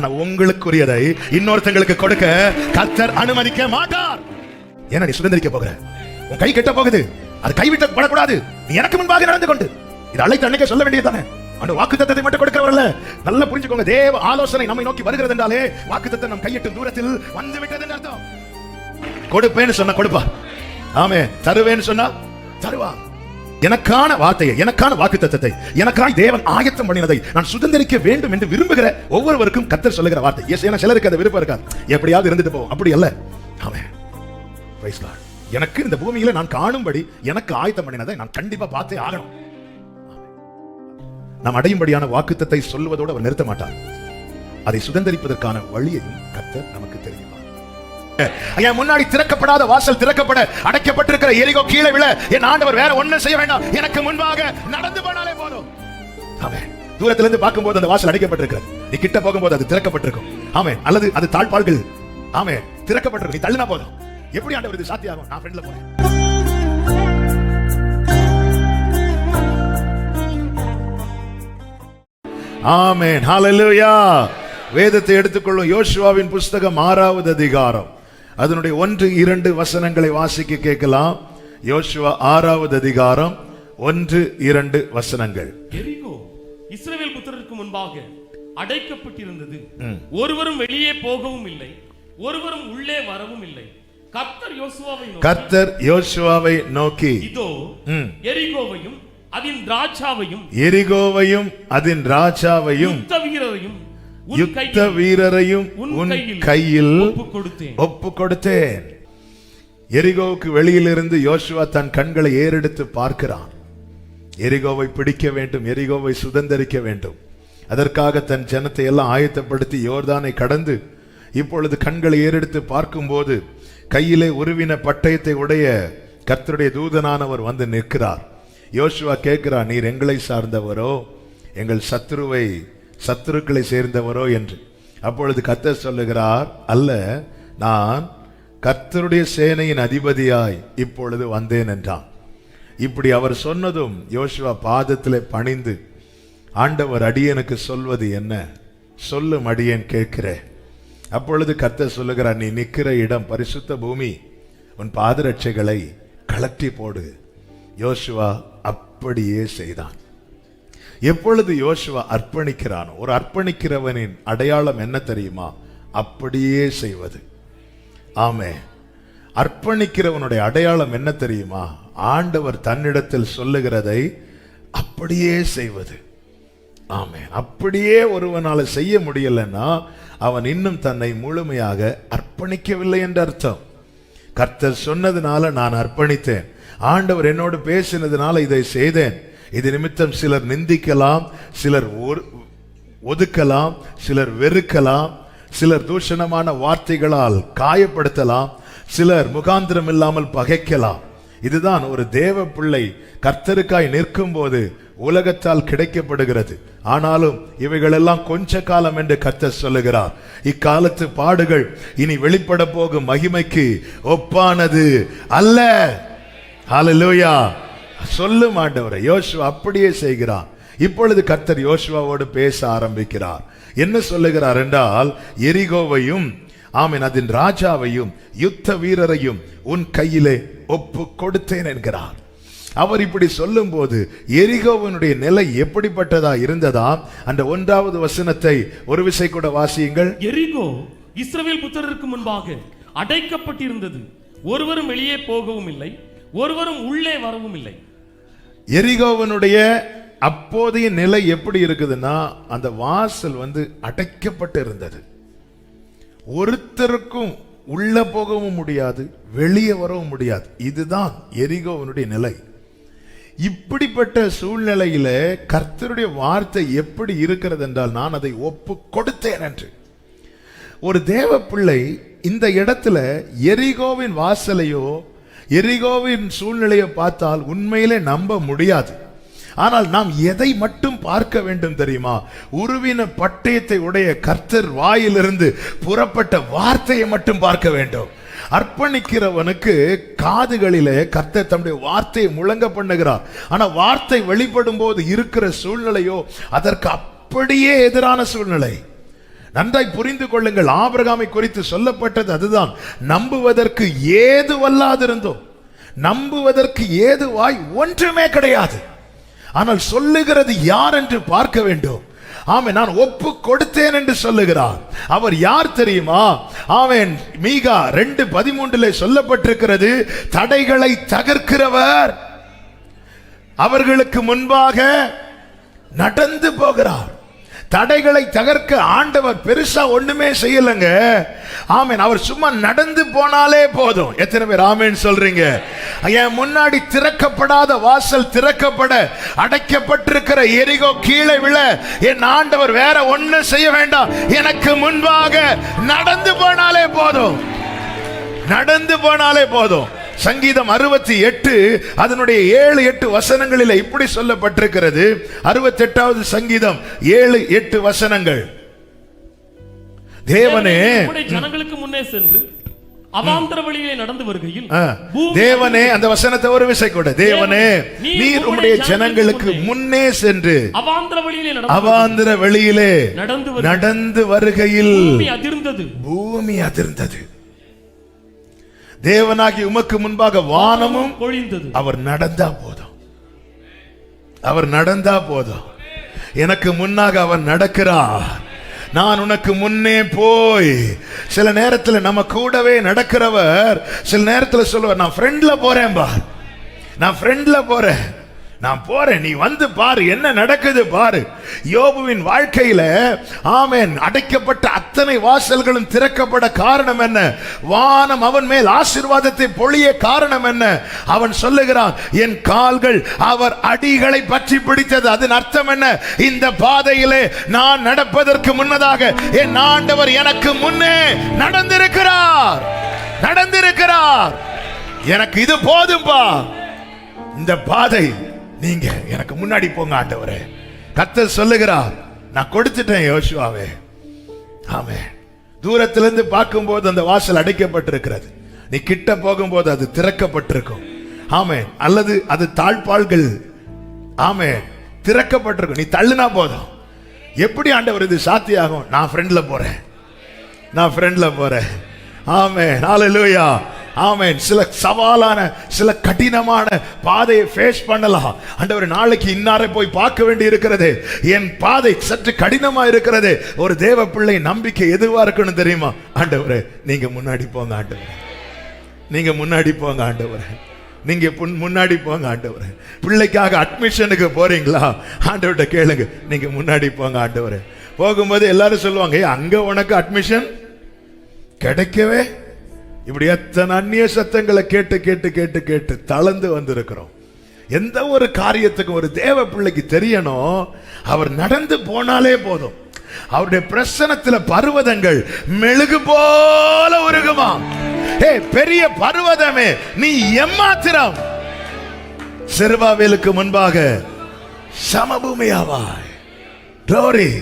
ஆனா உங்களுக்குரியதை இன்னொருத்தங்களுக்கு கொடுக்க கர்த்தர் அனுமதிக்க மாட்டார். ஏன்னா நீ சுதந்திரிக்க போகிற, உன் கை கெட்ட போகுது, அது கைவிட்ட படக்கூடாது. நீ எனக்கு முன்பாக நடந்து கொண்டு இது அழைத்து அன்னைக்கு சொல்ல வேண்டியதுதானே. அந்த வாக்குத்தத்தத்தை மட்டும் கொடுக்கிறவர்ல நல்லா புரிஞ்சுக்கோங்க. தேவ ஆலோசனை நம்மை நோக்கி வருகிறது என்றாலே வாக்குத்தத்தம் நம் கையிட்டு தூரத்தில் வந்து விட்டது என்று அர்த்தம். கொடுப்பேன்னு சொன்னா கொடுப்பா, ஆமே. தருவேன்னு சொன்னா தருவா. எனக்கான வார்த்தையை, எனக்கான வாக்குத்தத்தத்தை, எனக்காய் தேவன் ஆயத்தம் பண்ணினதை நான் சுதந்திரிக்க வேண்டும் என்று விரும்புகிற ஒவ்வொருவருக்கும் கர்த்தர் சொல்லுகிற வார்த்தை. ஏன்னா சிலருக்கு அது விருப்பம் இருக்காது, எப்படியாவது இருந்துட்டு போவோம். அப்படி அல்ல. ஆமென். Praise God. எனக்கு இந்த பூமியில நான் காணும்படி எனக்கு ஆயத்தம் பண்ணினதை நான் கண்டிப்பா பார்த்தே ஆகணும். நாம் அடையும்படியான வாக்குத்தத்தை சொல்வதோடு அவர் நிறுத்த மாட்டார். அதை சுதந்திரிப்பதற்கான வழியையும் கர்த்தர் நமக்கு தெரியுமா. என் முன்னாடி திறக்கப்படாத வாசல் திறக்கப்பட, அடைக்கப்பட்டிருக்கிற எரிகோ கீழே விழ என் ஆண்டவர் வேற ஒண்ணும் செய்ய வேண்டாம், எனக்கு முன்பாக நடந்து போனாலே போதும். ஆமென். தூரத்துல இருந்து பார்க்கும்போது அந்த வாசல் அடைக்கப்பட்டிருக்கிறது, நீ கிட்ட போகும்போது அது திறக்கப்பட்டிருக்கும். ஆமென். அல்லது அது தாழ்பாள்கள், ஆமென், திறக்கப்பட்டிருக்கும். நீ தள்ளினா போதும். எப்படி ஆண்டவர் இது சாத்தியாகும்? நான் ஃப்ரெண்ட்ல போறேன். ஆமென். ஹல்லேலூயா. வேதத்தை எடுத்துக்கொள்ளும். யோசுவாவின் புஸ்தகம் 6வது அதிகாரம், அதனுடைய 1-2 வசனங்களை வாசிக்க கேட்கலாம். யோசுவா 6வது அதிகாரம் 1-2 வசனங்கள். எரிகோ இஸ்ரவேல் புத்திரருக்கு முன்பாக அடைக்கப்பட்டிருந்தது, ஒருவரும் வெளியே போகவும் இல்லை, ஒருவரும் உள்ளே வரவும் இல்லை. கர்த்தர் யோசுவாவை நோக்கி இதோ எரிகோவையும் அதின் ராஜாவையும் யுத்த வீரரையும் உன் கையில் ஒப்பு கொடுத்தேன். எரிகோவுக்கு வெளியிலிருந்து யோசுவா தன் கண்களை ஏறெடுத்து பார்க்கிறான். எரிகோவை பிடிக்க வேண்டும், எரிகோவை சுதந்திரிக்க வேண்டும். அதற்காக தன் ஜனத்தை எல்லாம் ஆயத்தப்படுத்தி யோர்தானை கடந்து இப்பொழுது கண்களை ஏறெடுத்து பார்க்கும்போது கையிலே உருவின பட்டயத்தை உடைய கர்த்தருடைய தூதனானவர் வந்து நிற்கிறார். யோசுவா கேட்கிறார், நீர் எங்களை சார்ந்தவரோ எங்கள் சத்துருக்களை சேர்ந்தவரோ என்று. அப்பொழுது கர்த்தர் சொல்லுகிறார், அல்ல, நான் கர்த்தருடைய சேனையின் அதிபதியாய் இப்பொழுது வந்தேன் என்றான். இப்படி அவர் சொன்னதும் யோசுவா பாதத்திலே பணிந்து, ஆண்டவர் அடியனுக்கு சொல்வது என்ன? சொல்லும், அடியேன் கேட்கிறேன். அப்பொழுது கர்த்தர் சொல்லுகிறார், நீ நிற்கிற இடம் பரிசுத்த பூமி, உன் பாதரட்சைகளை கழற்றி போடு. யோசுவா அப்படியே செய்தான். எப்பொழுது யோசுவா அர்ப்பணிக்கிறான், ஒரு அர்ப்பணிக்கிறவனின் அடையாளம் என்ன தெரியுமா? அப்படியே செய்வது. ஆமே. அர்ப்பணிக்கிறவனுடைய அடையாளம் என்ன தெரியுமா? ஆண்டவர் தன்னிடத்தில் சொல்லுகிறதை அப்படியே செய்வது. ஆமே. அப்படியே ஒருவனால செய்ய முடியலன்னா அவன் இன்னும் தன்னை முழுமையாக அர்ப்பணிக்கவில்லை என்று அர்த்தம். கர்த்தர் சொன்னதுனால நான் அர்ப்பணித்தேன், ஆண்டவர் என்னோடு பேசினதுனால இதை செய்தேன். இது நிமித்தம் சிலர் நிந்திக்கலாம், சிலர் ஒதுக்கலாம், சிலர் வெறுக்கலாம், சிலர் தூஷணமான வார்த்தைகளால் காயப்படுத்தலாம், சிலர் முகாந்திரம் இல்லாமல் பகைக்கலாம். இதுதான் ஒரு தேவ பிள்ளை கர்த்தருக்காய் நிற்கும் போது உலகத்தால் கிடைக்கப்படுகிறது. ஆனாலும் இவைகளெல்லாம் கொஞ்ச காலம் என்று கர்த்தர் சொல்லுகிறார். இக்காலத்து பாடுகள் இனி வெளிப்பட போகும் மகிமைக்கு ஒப்பானது அல்ல. ஹல்லேலூயா. சொல்லும் ஆண்டவரே. யோசுவா அப்படியே செய்கிறான். இப்பொழுது கர்த்தர் யோசுவாவோடு பேச ஆரம்பிக்கிறார். என்ன சொல்லுகிறார் என்றால், எரிகோவையும் ஆமென் அதன் ராஜாவையும் யுத்த வீரரையும் உன் கையிலே ஒப்பு கொடுத்தேன் என்கிறார். அவர் இப்படி சொல்லும் போது எரிகோவனுடைய நிலை எப்படிப்பட்டதா இருந்ததா? அந்த 1வது வசனத்தை ஒரு விசை கூட வாசியுங்கள். எரிகோ இஸ்ரவேல் புத்திரருக்கு முன்பாக அடைக்கப்பட்டிருந்தது, ஒருவரும் வெளியே போகவும் இல்லை, ஒருவரும் உள்ளே வரவும் இல்லை. எரிகோவனுடைய அப்போதைய நிலை எப்படி இருக்குதுன்னா, அந்த வாசல் அடைக்கப்பட்டு இருந்தது. ஒருத்தருக்கும் உள்ள போகவும் முடியாது, வெளியே வரவும் முடியாது. இதுதான் எரிகோவனுடைய நிலை. இப்படிப்பட்ட சூழ்நிலையில கர்த்தருடைய வார்த்தை எப்படி இருக்கிறது என்றால், நான் அதை ஒப்பு கொடுத்தேன் என்று. ஒரு தேவ பிள்ளை இந்த இடத்துல எரிகோவின் வாசலையோ எரிகோவின் சூழ்நிலையை பார்த்தால் உண்மையிலே நம்ப முடியாது. ஆனால் நாம் எதை மட்டும் பார்க்க வேண்டும் தெரியுமா? உருவின பட்டயத்தை உடைய கர்த்தர் வாயிலிருந்து புறப்பட்ட வார்த்தையை மட்டும் பார்க்க வேண்டும். அர்ப்பணிக்கிறவனுக்கு காதுகளிலே கர்த்தர் தம்முடைய வார்த்தையை முழங்க பண்ணுகிறார். ஆனா வார்த்தை வெளிப்படும் போது இருக்கிற சூழ்நிலையோ அதற்கு அப்படியே எதிரான சூழ்நிலை. நன்றாய் புரிந்து கொள்ளுங்கள், ஆபிரகாமை குறித்து சொல்லப்பட்டது அதுதான். நம்புவதற்கு ஏதுவல்லாதிருந்தோம், நம்புவதற்கு ஏதுவாய் ஒன்றுமே கிடையாது. ஆனால் சொல்லுகிறது யார் என்று பார்க்க வேண்டும். ஆமென். நான் ஒப்பு கொடுத்தேன் என்று சொல்லுகிறார். அவர் யார் தெரியுமா? ஆமென். மீகா 2:13 சொல்லப்பட்டிருக்கிறது, தடைகளை தகர்க்கிறவர், அவர்களுக்கு முன்பாக நடந்து போகிறார். தடைகளை தகர்க்க ஆண்டவர் பெருசா ஒண்ணுமே செய்யலங்க. ஆமென். அவர் சும்மா நடந்து போனாலே போதும். எத்தனை பேர் ஆமென் சொல்றீங்க? என் முன்னாடி திறக்கப்படாத வாசல் திறக்கப்பட, அடைக்கப்பட்டிருக்கிற எரிகோ கீழே விழ என் ஆண்டவர் வேற ஒண்ணு செய்ய வேண்டாம். எனக்கு முன்பாக நடந்து போனாலே போதும், நடந்து போனாலே போதும். சங்கீதம் 68 அதனுடைய 7-8 வசனங்களில் இப்படி சொல்லப்பட்டிருக்கிறது. 68வது சங்கீதம் 7-8 வசனங்கள். தேவனே ஜனங்களுக்கு முன்னே சென்று அவாந்தர வழியிலே நடந்து வருகையில், தேவனே, அந்த வசனத்தை ஒரு விசை கூட. தேவனே, நீர் உம்முடைய ஜனங்களுக்கு முன்னே சென்று அவாந்தர வழியிலே நடந்து வருகையில் பூமி அதிர்ந்தது. தேவனாகி உமக்கு முன்பாக வானமும் பொழிந்தது. அவர் நடந்தா போதும், அவர் நடந்தா போதும். எனக்கு முன்னாக அவர் நடக்கிறார். நான் உனக்கு முன்னே போய், சில நேரத்தில் நம்ம கூடவே நடக்கிறவர் சில நேரத்தில் சொல்லுவார், நான் ஃப்ரெண்ட்ல போறேன் பார், நான் ஃப்ரெண்ட்ல போறேன், நான் போறேன், நீ வந்து பாரு என்ன நடக்குது பாரு. யோபுவின் வாழ்க்கையில ஆமென், அடைக்கப்பட்ட அத்தனை வாசல்களும் திறக்கப்பட காரணம் என்ன? வானம் அவன் மேல் ஆசீர்வாதத்தை பொழிய காரணம் என்ன? அவன் சொல்லுகிறான், என் கால்கள் அவர் அடிகளை பற்றி பிடித்தது. அதன் அர்த்தம் என்ன? இந்த பாதையிலே நான் நடப்பதற்கு முன்னதாக என் ஆண்டவர் எனக்கு முன்னே நடந்திருக்கிறார், நடந்திருக்கிறார். எனக்கு இது போதும்பா, இந்த பாதை நீங்க எனக்கு முன்னாடி போங்க ஆண்டவரே. கர்த்தர் சொல்லுகிறார், நான் கொடுத்துட்டேன் யோசுவாவே. ஆமென். தூரத்திலிருந்து பார்க்கும்போது அந்த வாசல் அடைக்கப்பட்டிருக்கிறது, நீ கிட்ட போகும்போது அது திறக்கப்பட்டிருக்கும். ஆமென். அல்லது அது தாழ்பாள்கள் ஆமென் திறக்கப்பட்டிருக்கும், நீ தள்ளுனா போதும். எப்படி ஆண்டவர் இது சாத்தியாகும்? நான் ஃப்ரெண்ட்ல போறேன், நான் ஃப்ரெண்ட்ல போறேன். ஆமென். ஹல்லேலூயா. ஆமென். சில சவாலான, சில கடினமான பாதையை ஃபேஸ் பண்ணலாம். ஆண்டவர், நாளைக்கு இன்னாரை போய் பார்க்க வேண்டி இருக்கிறது, என் பாதை சற்று கடினமா இருக்கிறது. ஒரு தேவ பிள்ளை நம்பிக்கை எதுவா இருக்கணும் தெரியுமா? ஆண்டவரே, நீங்க முன்னாடி போங்க ஆண்டவரே, நீங்க முன்னாடி போங்க ஆண்டவரே, நீங்க முன்னாடி போங்க ஆண்டவரே. பிள்ளைக்காக அட்மிஷனுக்கு போறீங்களா? ஆண்டவர்கிட்ட கேளுங்க, நீங்க முன்னாடி போங்க ஆண்டவரே. போகும்போது எல்லாரும் சொல்லுவாங்க, அங்க உனக்கு அட்மிஷன் கிடைக்கவே. இப்படி எத்தனை அந்நிய சத்தங்களை கேட்டு கேட்டு கேட்டு கேட்டு தளர்ந்து வந்திருக்கிறோம். எந்த ஒரு காரியத்துக்கும் ஒரு தேவ பிள்ளைக்கு தெரியணும், அவர் நடந்து போனாலே போதும். அவருடைய பிரசனத்துல பர்வதங்கள் மெழுகு போல உருகுமா. பெரிய பர்வதமே, நீ எம்மாத்திரம் செருபாபேலுக்கு முன்பாக சமபூமியாவாய். க்ளோரி.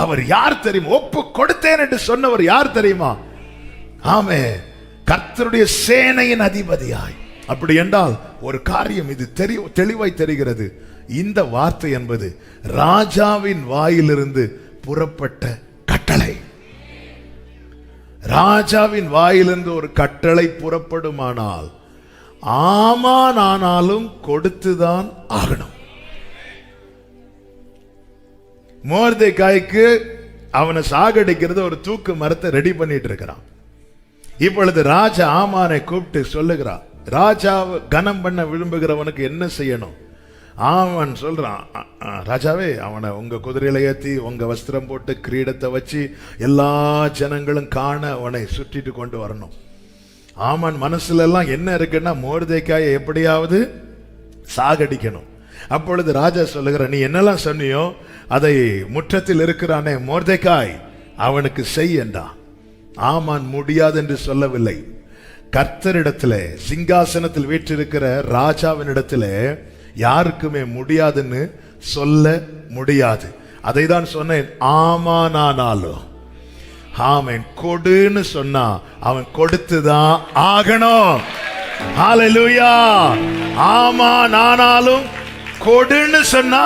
அவர் யார் தெரியுமா? ஒப்பு கொடுத்தேன் என்று சொன்னவர் யார் தெரியுமா? ஆமென். கர்த்தருடைய சேனையின் அதிபதியாய். அப்படி என்றால் ஒரு காரியம் இது தெளிவாய் தெரிகிறது. இந்த வார்த்தை என்பது ராஜாவின் வாயிலிருந்து புறப்பட்ட கட்டளை. ராஜாவின் வாயிலிருந்து ஒரு கட்டளை புறப்படுமானால் ஆமான் ஆனாலும் கொடுத்துதான் ஆகணும். மொர்தெகாய்க்கு அவனை சாகடிக்கிறது ஒரு தூக்கு மரத்தை ரெடி பண்ணிட்டு இருக்கிறான். இப்பொழுது ராஜா ஆமானை கூப்பிட்டு சொல்லுகிறான், ராஜாவை கனம் பண்ண விரும்புகிறவனுக்கு என்ன செய்யணும்? ஆமான் சொல்றான், ராஜாவே, அவனை உங்க குதிரையில ஏத்தி உங்க வஸ்திரம் போட்டு கிரீடத்தை வச்சு எல்லா ஜனங்களும் காண அவனை சுற்றிட்டு கொண்டு வரணும். ஆமான் மனசுல எல்லாம் என்ன இருக்குன்னா, மொர்தெகாயை எப்படியாவது சாகடிக்கணும். அப்பொழுது ராஜா சொல்லுகிற, நீ என்னெல்லாம் சொன்னியோ அதை முற்றத்தில் இருக்கிறானே மொர்தெகாய் அவனுக்கு செய் என்றான். ஆமான் முடியாது என்று சொல்லவில்லை. கர்த்தரிடத்திலே, சிங்காசனத்தில் வீற்றிருக்கிற ராஜாவினிடத்திலே யாருக்குமே முடியாதுன்னு சொல்ல முடியாது. அதை தான் சொன்னேன். ஆமானானாலும் ஆமென், கொடுன்னு சொன்னா அவன் கொடுத்துதான் ஆகணும். ஹல்லேலூயா. ஆமானானாலும் கொடுன்னு சொன்னா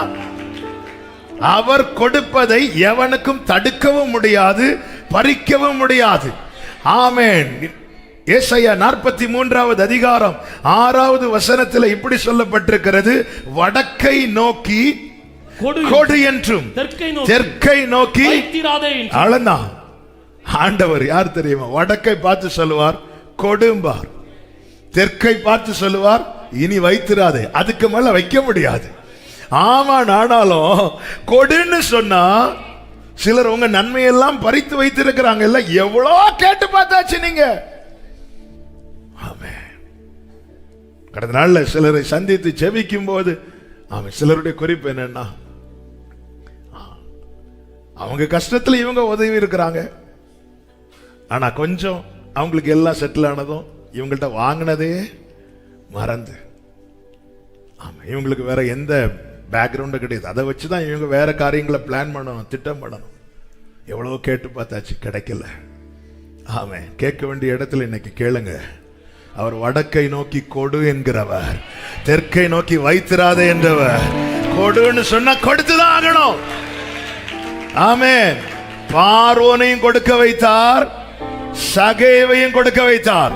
அவர் கொடுப்பதை எவனுக்கும் தடுக்கவும் முடியாது, பறிக்கவும் முடியாது. ஆமென். ஏசாயா 43வது அதிகாரம் 6வது வசனத்தில் இப்படி சொல்லப்பட்டிருக்கிறது, வடக்கை நோக்கி கொடு என்றும் தெற்கை நோக்கி அளந்தான். ஆண்டவர் யார் தெரியுமா? வடக்கை பார்த்து சொல்லுவார் கொடும்பார், தெற்கை பார்த்து சொல்லுவார் இனி வைத்திராதே, அதுக்கு மேல வைக்க முடியாது. ஆமா, ஆனாலும் கொடுன்னு சொன்னா சிலர் உங்க நன்மையெல்லாம் பறித்து வைத்திருக்கிறாங்க. இல்ல எவ்வளோ கேட்டு பார்த்தாச்சு நீங்க. ஆமென். கடந்த நாள்ல சிலரை சந்தித்து ஜெபிக்கும் போது சிலருடைய குறிப்பு என்னன்னா, அவங்க கஷ்டத்துல இவங்க உதவி இருக்கிறாங்க, ஆனா கொஞ்சம் அவங்களுக்கு எல்லாம் செட்டில் ஆனதும் இவங்கள்ட்ட வாங்கினதே மறந்து. ஆமா, இவங்களுக்கு வேற எந்த பேக்ரவுண்டு கிடையாது. அதை வச்சுதான் இவங்க வேற காரியங்களை பிளான் பண்ணணும், திட்டம் பண்ணணும். எவ்வளவு கேட்டு பார்த்தாச்சு, கிடைக்கல. ஆமே, கேட்க வேண்டிய இடத்துல இன்னைக்கு கேளுங்க. அவர் வடக்கை நோக்கி கொடு என்கிறவர், தெற்கை நோக்கி வைத்திராதே என்றவர். கொடுன்னு சொன்னா கொடுத்துதான் ஆகணும். ஆமென். பார்வோனையும் கொடுக்க வைத்தார், சகேவையும் கொடுக்க வைத்தார்.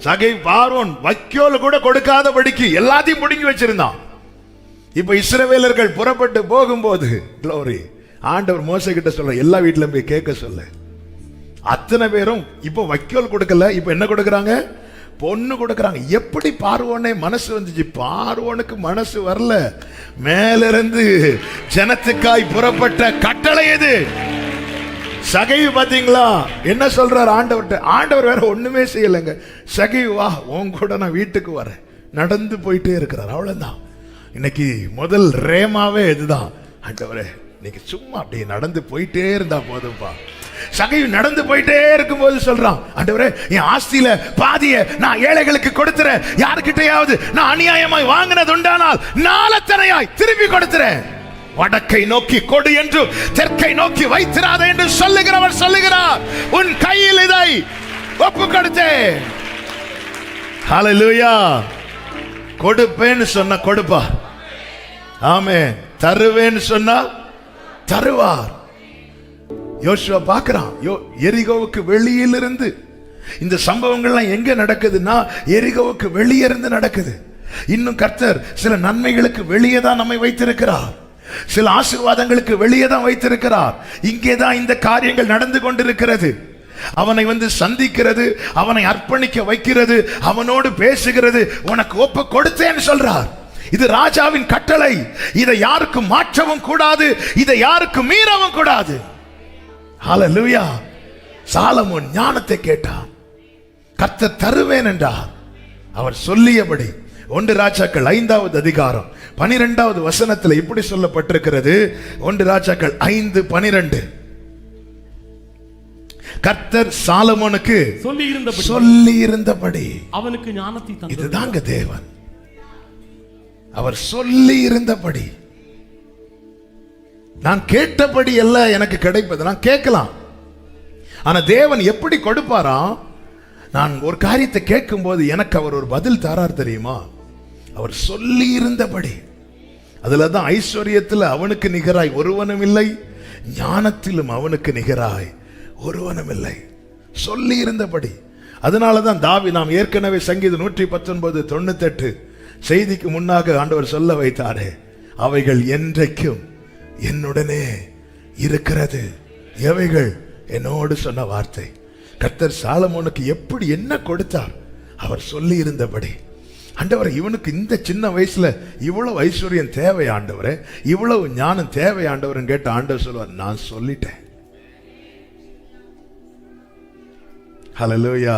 சகை பார்வோன் வைக்கோல் கூட கொடுக்காதபடிக்கு எல்லாத்தையும் பிடுங்கி வச்சிருந்தான். இப்ப இஸ்ரவேலர்கள் புறப்பட்டு போகும்போது க்ளோரி ஆண்டவர் மோசே கிட்ட சொல்ற, எல்லா வீட்டிலும் போய் கேட்க சொல்ல. அத்தனை பேரும் இப்ப வைக்கோல் கொடுக்கல, இப்ப என்ன கொடுக்கறாங்க? பொண்ணு கொடுக்கறாங்க. எப்படி பார்வோனே மனசு வந்துச்சு? பார்வோனுக்கு மனசு வரல, மேலிருந்து ஜனத்துக்காய் புறப்பட்ட கட்டளை எது? சகை. பாத்தீங்களா என்ன சொல்றார் ஆண்டவர்கிட்ட? ஆண்டவர் வேற ஒண்ணுமே செய்யலைங்க. சகை, வா, உன் கூட நான் வீட்டுக்கு வரேன். நடந்து போயிட்டே இருக்கிறார், அவ்வளவுதான். இன்னைக்கு முதல் ரேமாவே இதுதான். ஆண்டவரே, இன்னைக்கு சும்மா அப்படியே நடந்து போயிட்டே இருந்தா போதும்பா. சகை நடந்து போயிட்டே இருக்கும்போது சொல்றான், ஆண்டவரே, என் ஆஸ்தியில பாதிய நான் ஏழைகளுக்கு கொடுத்துறேன். யாருக்கிட்டையாவது நான் அநியாயமாய் வாங்கினது உண்டானால் நாளத்தனையாய் திருப்பி கொடுத்துறேன். வடக்கை நோக்கி கொடு என்று, தெற்கை நோக்கி வைத்திராதே என்று சொல்லுகிறவர் சொல்லுகிறார், உன் கையில் இதை ஒப்பு கொடுத்தேன். ஹல்லேலூயா. கொடுப்பேன்னு சொன்ன கொடுப்பா. ஆமென். தருவேன்னு சொன்னா தருவார். யோசுவா பார்க்கிறான், எரிகோவுக்கு வெளியிலிருந்து இந்த சம்பவங்கள்லாம் எங்க நடக்குதுன்னா எரிகோவுக்கு வெளியே இருந்து நடக்குது. இன்னும் கர்த்தர் சில நன்மைகளுக்கு வெளியே தான் நம்மை வைத்திருக்கிறார், சில ஆசீர்வாதங்களுக்கு வெளியே தான் வைத்திருக்கிறார். இங்கேதான் இந்த காரியங்கள் நடந்து கொண்டிருக்கிறது. அவனை வந்து சந்திக்கிறது, அவனை அர்ப்பணிக்க வைக்கிறது, அவனோடு பேசுகிறது, உனக்கு ஒப்பு கொடுத்தேன்னு சொல்றார். இது ராஜாவின் கட்டளை. இதை யாருக்கும் மாற்றவும் கூடாது, இதை யாருக்கும் மீறவும் கூடாது. ஹல்லேலூயா. சாலமோன் ஞானத்தை கேட்டான், கர்த்தர் தருவேன் என்றார். அவர் சொல்லியபடி 1 ராஜாக்கள் 5வது அதிகாரம் 12வது வசனத்தில் இப்படி சொல்லப்பட்டிருக்கிறது. 1 ராஜாக்கள் 5:12. கர்த்தர் சாலமோனுக்கு சொல்லி இருந்தபடி அவனுக்கு ஞானத்தை தந்தார். இதுதாங்க தேவன். அவர் சொல்லி இருந்தபடி, நான் கேட்டபடி எல்லாம் எனக்கு கிடைப்பது. நான் கேட்கலாம், ஆனா தேவன் எப்படி கொடுப்பாராம்? நான் ஒரு காரியத்தை கேட்கும் போது எனக்கு அவர் ஒரு பதில் தரார் தெரியுமா? அவர் சொல்லி இருந்தபடி. அதுலதான் ஐஸ்வர்யத்தில் அவனுக்கு நிகராய் ஒருவனும் இல்லை, ஞானத்திலும் அவனுக்கு நிகராய் ஒருவனும் இல்லை. சொல்லி இருந்தபடி. அதனாலதான் நாம் ஏற்கனவே சங்கீதம் 119:98 செய்திக்கு முன்னாக ஆண்டவர் சொல்ல வைத்தாரே, அவைகள் என்றைக்கும் என்னுடனே இருக்கிறது. எவைகள்? என்னோடு சொன்ன வார்த்தை. கர்த்தர் சாலமோனுக்கு எப்படி என்ன கொடுத்தார்? அவர் சொல்லி இருந்தபடி. ஆண்டவரே, இவனுக்கு இந்த சின்ன வயசுல இவ்வளவு ஐஸ்வர்யம் தேவை ஆண்டவரே, இவ்வளவு ஞானம் தேவை ஆண்டவர் கேட்ட ஆண்டவர் சொல்வார், நான் சொல்லிட்டேன். ஹல்லேலூயா.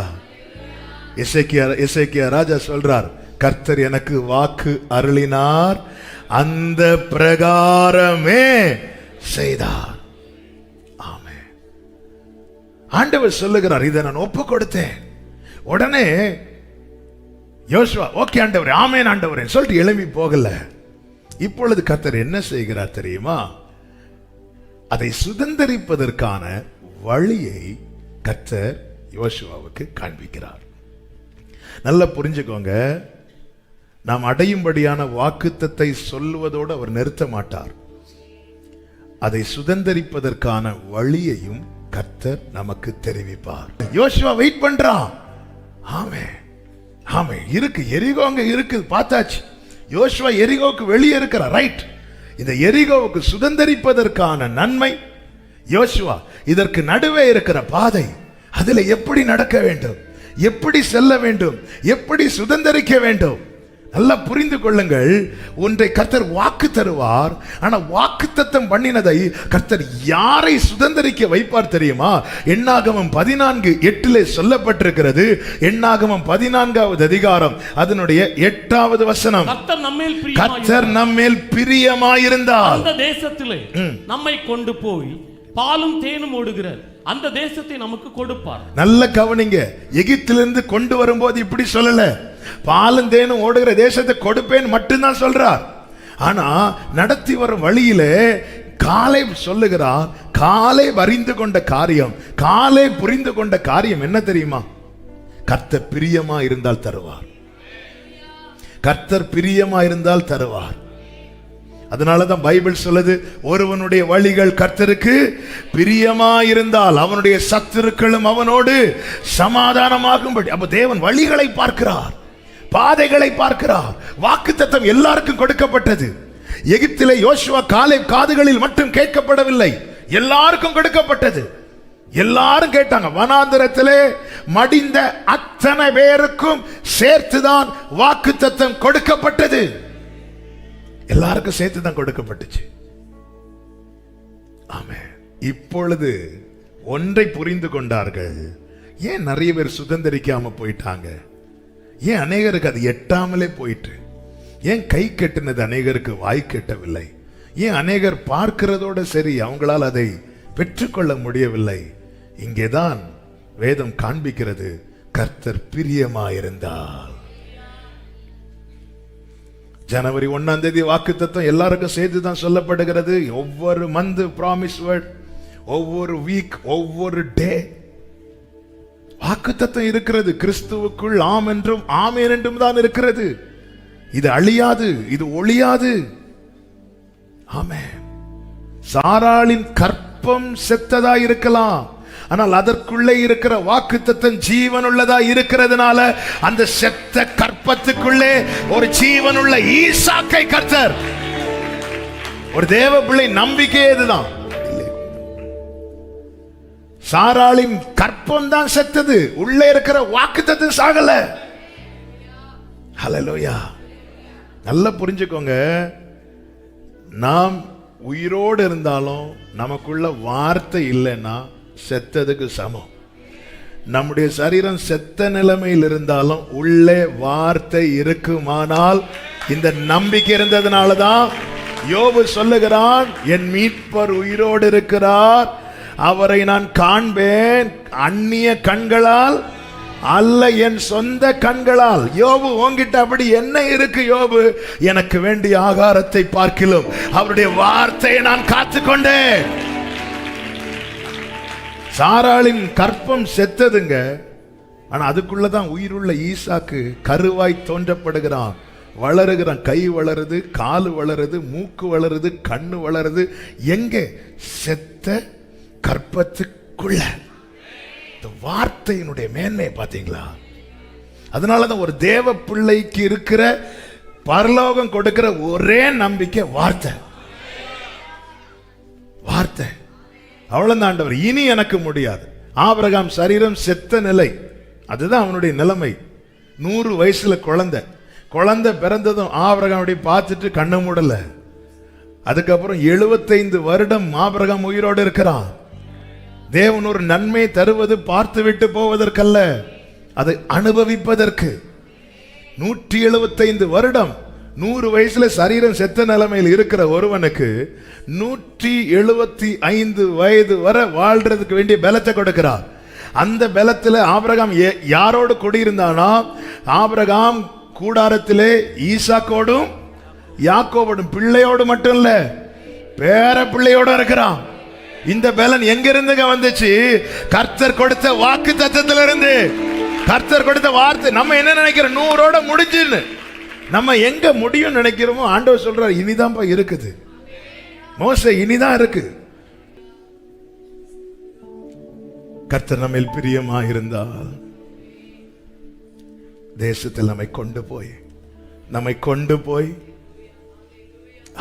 எசேக்கியா ராஜா சொல்றார், கர்த்தர் எனக்கு வாக்கு அருளினார், அந்த பிரகாரமே செய்தார். ஆமென். ஆண்டவர் சொல்லுகிறார், இதை நான் ஒப்பு கொடுத்தேன். உடனே யோசுவா ஓகே ஆண்டவரே, ஆமென் ஆண்டவரே சொல்லிட்டு எழும்பி போகல. இப்பொழுது கர்த்தர் என்ன செய்கிறார் தெரியுமா? அதை சுதந்தரிப்பதற்கான வழியை கர்த்தர் யோசுவாவுக்கு காண்பிக்கிறார். நல்லா புரிஞ்சுக்கோங்க, நாம் அடையும்படியான வாக்குத்தத்தை சொல்வதோடு அவர் நிறுத்த மாட்டார். அதை சுதந்தரிப்பதற்கான வழியையும் கர்த்தர் நமக்கு தெரிவிப்பார். யோசுவா வெயிட் பண்றான். ஆமே ஆமே, இருக்கு எரிகோ, அங்க இருக்கு, பார்த்தாச்சு. யோசுவா எரிகோவுக்கு வெளியே இருக்கிற ரைட். இந்த எரிகோவுக்கு சுதந்தரிப்பதற்கான நன்மை யோசுவா, இதற்கு நடுவே இருக்கிற பாதை, அதுல எப்படி நடக்க வேண்டும், எப்படி செல்ல வேண்டும், எப்படி சுதந்தரிக்க வேண்டும், நல்லா புரிந்து கொள்ளுங்கள். ஒன்றை கர்த்தர் வாக்கு தருவார். ஆனா வாக்குத்தத்தம் பண்ணினதை கர்த்தர் யாரை சுதந்தரிக்க வைப்பார் தெரியுமா? எண்ணாகமம் 14:8 சொல்லப்பட்டிருக்கிறது. எண்ணாகமம் 14வது அதிகாரம் அதனுடைய 8வது வசனம். கர்த்தர் நம்மேல் பிரியமாயிருந்தால் அந்த தேசத்திலே நம்மை கொண்டு போய் பாலும் தேனும் ஓடுகிற அந்த தேசத்தை நமக்கு கொடுப்பார். நல்ல கவனிங்க. எகிப்திலிருந்து கொண்டு வரும்போது இப்படி சொல்லல, பாலும் தேனும் ஓடுகிற தேசத்தை கொடுப்பேன் மட்டும்தான் சொல்றார். ஆனா நடத்தி வரும் வழியிலே காலை சொல்லுகிறார். காலை அறிந்து கொண்ட காரியம், காலை புரிந்து கொண்ட காரியம் என்ன தெரியுமா? கர்த்தர் பிரியமா இருந்தால் தருவார். கர்த்தர் பிரியமா இருந்தால் தருவார். அதனாலதான் பைபிள் சொல்லுது, ஒருவனுடைய வழிகள் கர்த்தருக்கு பிரியமா இருந்தால் அவனுடைய சத்துருக்களும் அவனோடு சமாதானமாகும்படி. அப்ப தேவன் வழிகளை பார்க்கிறார், பாதைகளை பார்க்கிறார். வாக்குத்தத்தம் எல்லாருக்கும் கொடுக்கப்பட்டது. எகிப்திலே யோசுவா காலேப் காதுகளில் மட்டும் கேட்கப்படவில்லை, எல்லாருக்கும் கொடுக்கப்பட்டது. எல்லாரும் கேட்டாங்க. வனாந்திரத்திலே மடிந்த அத்தனை பேருக்கும் சேர்த்துதான் வாக்குத்தத்தம் கொடுக்கப்பட்டது. எல்லாருக்கும் சேர்த்து தான் கொடுக்கப்பட்டுச்சு. ஆமென். இப்பொழுது ஒன்றை புரிந்து கொண்டார்கள். ஏன் நிறைய பேர் சுதந்தரிக்காம போயிட்டாங்க? ஏன் அநேகருக்கு அது எட்டாமலே போயிட்டு? ஏன் கை கெட்டினது அநேகருக்கு வாய் கெட்டவில்லை? ஏன் அநேகர் பார்க்கிறதோட சரி அவங்களால் அதை பெற்றுக்கொள்ள முடியவில்லை? இங்கேதான் வேதம் காண்பிக்கிறது, கர்த்தர் பிரியமாயிருந்தால். ஜனவரி 1ஆம் தேதி வாக்குத்தத்தம் எல்லாருக்கும் சேர்த்து தான் சொல்லப்படுகிறது. ஒவ்வொரு மந்த் ப்ராமிஸ் வேர்ட், ஒவ்வொரு வீக், ஒவ்வொரு டே வாக்குத்தத்தம் இருக்கிறது. கிறிஸ்துவுக்குள் ஆம் என்றும் ஆமென் என்றும் தான் இருக்கிறது. இது அழியாது, இது ஒளியாது. ஆமென். சாராளின் கற்பம் செத்ததா இருக்கலாம், ஆனால் அதற்குள்ளே இருக்கிற வாக்குத்தத்தம் ஜீவனுள்ளதா இருக்கிறதுனால அந்த செத்த கற்பத்துக்குள்ளே ஒரு ஜீவனுள்ள ஈசாக்கை கர்த்தர், ஒரு தேவ பிள்ளை நம்பிக்கை இதுதான். சாராளின் கற்பம் தான் செத்தது, உள்ளே இருக்கிற வாக்குத்தத்தம் சாகல. ஹல்லேலூயா. நல்லா புரிஞ்சுக்கோங்க. நாம் உயிரோடு இருந்தாலும் நமக்குள்ள வார்த்தை இல்லைன்னா செத்ததுக்கு சமம். நம்முடைய சரீரம் செத்த நிலைமையில் இருந்தாலும் உள்ளே வார்த்தை இருக்குமானால், இந்த நம்பிக்கை இருந்ததுனாலதான் யோபு சொல்லுகிறான், என் மீட்பர் உயிரோடு இருக்கிறார், அவரை நான் காண்பேன், அந்நிய கண்களால் அல்ல என் சொந்த கண்களால். யோபு உன்கிட்ட அப்படி என்ன இருக்கு? யோபு, எனக்கு வேண்டிய ஆகாரத்தை பார்க்கிலும் அவருடைய வார்த்தையை நான் காத்துக்கொண்டேன். சாராளின் கற்பம் செத்ததுங்க. ஆனா அதுக்குள்ளதான் உயிருள்ள ஈசாக்கு கருவாய் தோன்றப்படுகிறான், வளருகிறான். கை வளருது, காலு வளருது, மூக்கு வளருது, கண்ணு வளருது. எங்க? செத்த கற்பத்துக்குள்ள. வார்த்தையினுடைய மேன்மையை பார்த்தீங்களா? அதனாலதான் ஒரு தேவ பிள்ளைக்கு இருக்கிற பரலோகம் கொடுக்கிற ஒரே நம்பிக்கை வார்த்தை. வார்த்தை. அவ்வளவு ஆண்டவர், இனி எனக்கு முடியாது. ஆபிரகாம் சரீரம் செத்த நிலை, அதுதான் அவனுடைய நிலைமை. 100 வயசுல குழந்தை பிறந்ததும் ஆபிரகாம் பார்த்துட்டு கண்ண மூடல. அதுக்கப்புறம் 75 வருடம் ஆபிரகாம் உயிரோடு இருக்கிறான். தேவன் ஒரு நன்மை தருவது பார்த்து விட்டு போவதற்கல்ல, அதை அனுபவிப்பதற்கு. 175 வருடம் 100 வயசுல சரீரம் செத்த நிலைமையில் இருக்கிற ஒருவனுக்கு 175 வயது வரை வாழ்றதுக்கு வேண்டிய பலத்தை கொடுக்கிறார். அந்த பலத்தில் ஆபிரகாம் யாரோடு குடியிருந்தானா? ஆபிரகாம் கூடாரத்திலே ஈசாக்கோடும் யாக்கோபோடும் பிள்ளையோடு மட்டும் இல்ல, பேர பிள்ளையோட இருக்கிறான். இந்த பலன் எங்க இருந்துங்க வந்துச்சு? கர்த்தர் கொடுத்த வாக்கு தத்தத்திலிருந்து, கர்த்தர் கொடுத்த வார்த்தை. நம்ம என்ன நினைக்கிறோம்? 100ஓட முடிஞ்சுன்னு நம்ம எங்க முடியும் நினைக்கிறோமோ, ஆண்டவர் சொல்றார் இனிதான்ப்பா இருக்குது. மோசே இனிதான் இருக்கு. கர்த்தர் நம்மில் பிரியமா இருந்தால் தேசத்தில் நம்மை கொண்டு போய்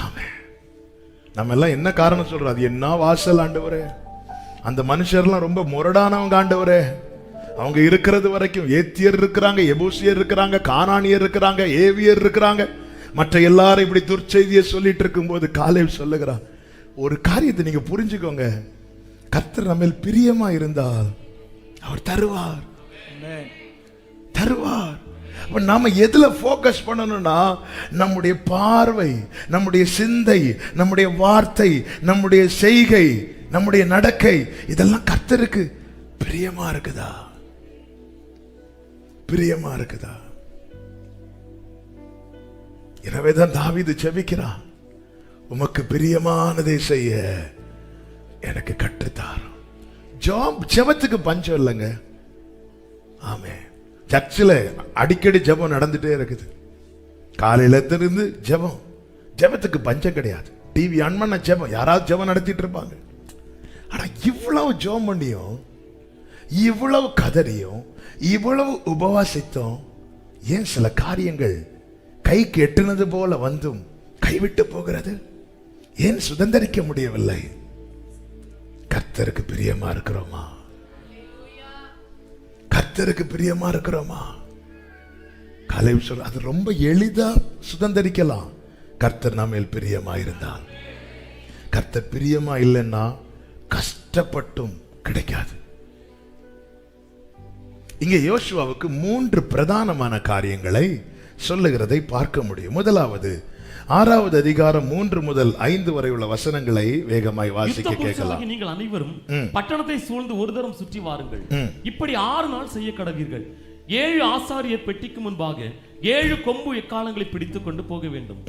ஆமென். நம்ம எல்லாம் என்ன காரணம் சொல்றோம்? அது என்ன வாசல் ஆண்டவரே, அந்த மனுஷர்லாம் ரொம்ப முரடானவங்க ஆண்டவரே. அவங்க இருக்கிறது வரைக்கும் ஏத்தியர் இருக்கிறாங்க, எபூசியர் இருக்கிறாங்க, கானானியர் இருக்கிறாங்க, ஏவியர் இருக்கிறாங்க, மற்ற எல்லாரும் இப்படி துர்ச்செய்தியை சொல்லிட்டு இருக்கும்போது காலேப் சொல்லுகிறான், ஒரு காரியத்தை நீங்க புரிஞ்சுக்கோங்க, கர்த்தர் நம்மில் பிரியமா இருந்தால் அவர் தருவார். நாம எதுல போக்கஸ் பண்ணணும்னா, நம்முடைய பார்வை, நம்முடைய சிந்தை, நம்முடைய வார்த்தை, நம்முடைய செய்கை, நம்முடைய நடக்கை, இதெல்லாம் கர்த்தருக்கு பிரியமா இருக்குதா? எனவேதான் தாவீது ஜெபிக்கிறான், உமக்கு பிரியமானதை செய்ய எனக்கு கற்றுத்தார். ஜெபத்துக்கு பஞ்சம் இல்லைங்க. ஆமே, சர்ச்சில் அடிக்கடி ஜெபம் நடந்துட்டே இருக்குது. காலையில இருந்து ஜெபத்துக்கு பஞ்சம் கிடையாது. டிவி ஆன் பண்ண ஜெபம், யாராவது ஜெபம் நடத்திட்டு இருப்பாங்க. ஆனா இவ்வளவு ஜெபம் பண்ணியும், இவ்வளவு கதறியும், இவ்வளவு உபவாசித்தும் ஏன் சில காரியங்கள் கைக்கு எட்டுனது போல வந்தும் கைவிட்டு போகிறது? ஏன் சுதந்திரிக்க முடியவில்லை? கர்த்தருக்கு பிரியமா இருக்கிறோமா? காலேப் சொல்ற, அது ரொம்ப எளிதா சுதந்திரிக்கலாம், கர்த்தர் நம்மேல் பிரியமா இருந்தால். கர்த்தர் பிரியமா இல்லைன்னா கஷ்டப்பட்டும் கிடைக்காது. இங்கே யோசுவாவுக்கு 3 பிரதானமான காரியங்களை சொல்லுகிறதை பார்க்க முடியும். முதலாவது, 6வது அதிகாரம் 3 முதல் 5 வரை உள்ள வசனங்களை வேகமாய் வாசிக்க கேட்கலாம். நீங்கள் அனைவரும் பட்டணத்தை சூழ்ந்து ஒரு தரம் சுற்றி வாருங்கள். இப்படி 6 நாள் செய்ய கடவீர்கள். 7 ஆசாரியர் பெட்டிக்கு முன்பாக 7 கொம்பு எக்காலங்களை பிடித்துக் கொண்டு போக வேண்டும்.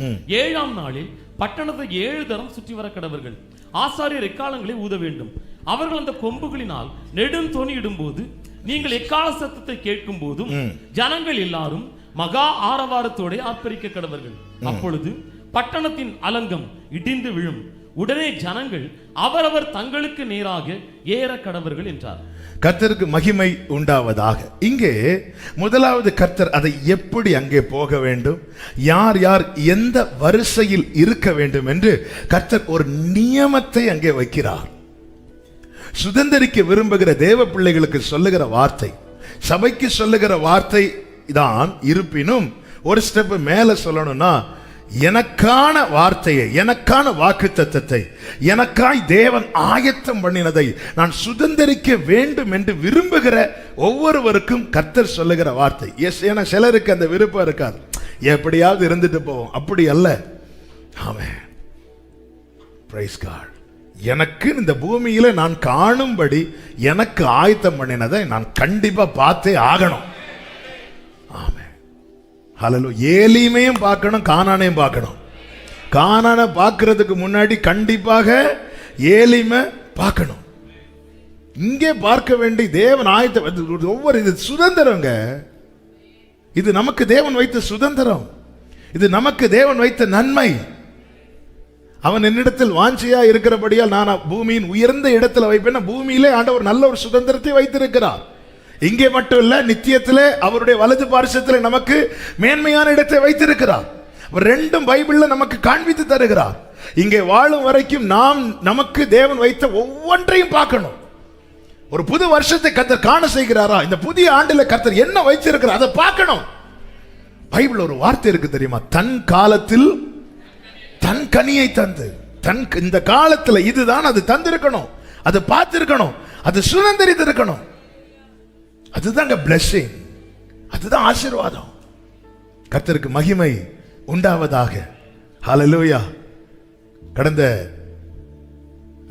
7ஆம் நாளில் பட்டணத்தை 7 தரம் சுற்றி வர கடவர்கள். ஆசாரியர் எக்காலங்களை ஊத வேண்டும். அவர்கள் அந்த கொம்புகளினால் நெடுந்தோணி இடும்போது, நீங்கள் எக்கால சத்தத்தை கேட்கும் போதும் ஜனங்கள் எல்லாரும் மகா ஆரவாரத்தோட ஆர்ப்பரிக்க கடவர்கள். அப்பொழுது பட்டணத்தின் அலங்கம் இடிந்து விழும். உடனே ஜனங்கள் அவரவர் தங்களுக்கு நேராக ஏற கடவர்கள் என்றார். கர்த்தருக்கு மகிமை உண்டாவதாக. இங்கே முதலாவது கர்த்தர் அதை எப்படி அங்கே போக வேண்டும், யார் யார் எந்த வரிசையில் இருக்க வேண்டும் என்று கர்த்தர் ஒரு நியமத்தை அங்கே வைக்கிறார். சுதந்திரிக்க விரும்புகிற தேவ பிள்ளைகளுக்கு சொல்லுகிற வார்த்தை, சபைக்கு சொல்லுகிற வார்த்தை தான். இருப்பினும் ஒரு ஸ்டெப் மேல சொல்லணும்னா, எனக்கான வார்த்தையை, எனக்கான வாக்குத்தத்தத்தை, எனக்காய் தேவன் ஆயத்தம் பண்ணினதை நான் சுதந்திரிக்க வேண்டும் என்று விரும்புகிற ஒவ்வொருவருக்கும் கர்த்தர் சொல்லுகிற வார்த்தை. எஸ், ஏன்னா சிலருக்கு அந்த விருப்பம் இருக்காது, எப்படியாவது இருந்துட்டு போவோம். அப்படி அல்ல. Amen, praise God. எனக்கு இந்த பூமியில நான் காணும்படி எனக்கு ஆயத்தம் பண்ணினதை நான் கண்டிப்பா பார்த்தே ஆகணும். ஆமென், ஹல்லேலூயா. ஏலிமையும் பார்க்கணும், கானானையும் பார்க்கணும். கானானை பார்க்கிறதுக்கு முன்னாடி கண்டிப்பாக ஏலிமை பார்க்கணும். இங்கே பார்க்க வேண்டி தேவன் ஆயத்தம். ஒவ்வொரு இது சுதந்திரங்க. இது நமக்கு தேவன் வைத்த சுதந்திரம். இது நமக்கு தேவன் வைத்த நன்மை. அவன் என்னிடத்தில் வாஞ்சியா இருக்கிறபடியால் நான் பூமியின் உயர்ந்த இடத்துல வைப்பேன். பூமியிலே ஆண்டவர் நல்ல ஒரு சுதந்திரத்தை வைத்திருக்கிறார். இங்கே மட்டும் இல்ல, நித்தியத்திலே அவருடைய வலது பார்சத்திலே நமக்கு மேன்மையான இடத்தை வைத்திருக்கிறார். ரெண்டும் பைபிள்ல நமக்கு காண்பித்து தருகிறார். இங்கே வாழும் வரைக்கும் நாம் நமக்கு தேவன் வைத்த ஒவ்வொன்றையும் பார்க்கணும். ஒரு புது வருஷத்தை கர்த்தர் காண செய்கிறாரா, இந்த புதிய ஆண்டில் கர்த்தர் என்ன வைத்திருக்கிறார் அதை பார்க்கணும். பைபிள் ஒரு வார்த்தை இருக்கு தெரியுமா, தன் காலத்தில் தன் கனியை தந்து. இந்த காலத்துல இதுதான் அது தந்திருக்கணும், அது பார்த்திருக்கணும், அது சுதந்திரித்திருக்கணும். அதுதாங்க blessing, அதுதான் ஆசீர்வாதம். கர்த்தருக்கு மகிமை உண்டாவதாக. ஹல்லேலூயா. கடந்த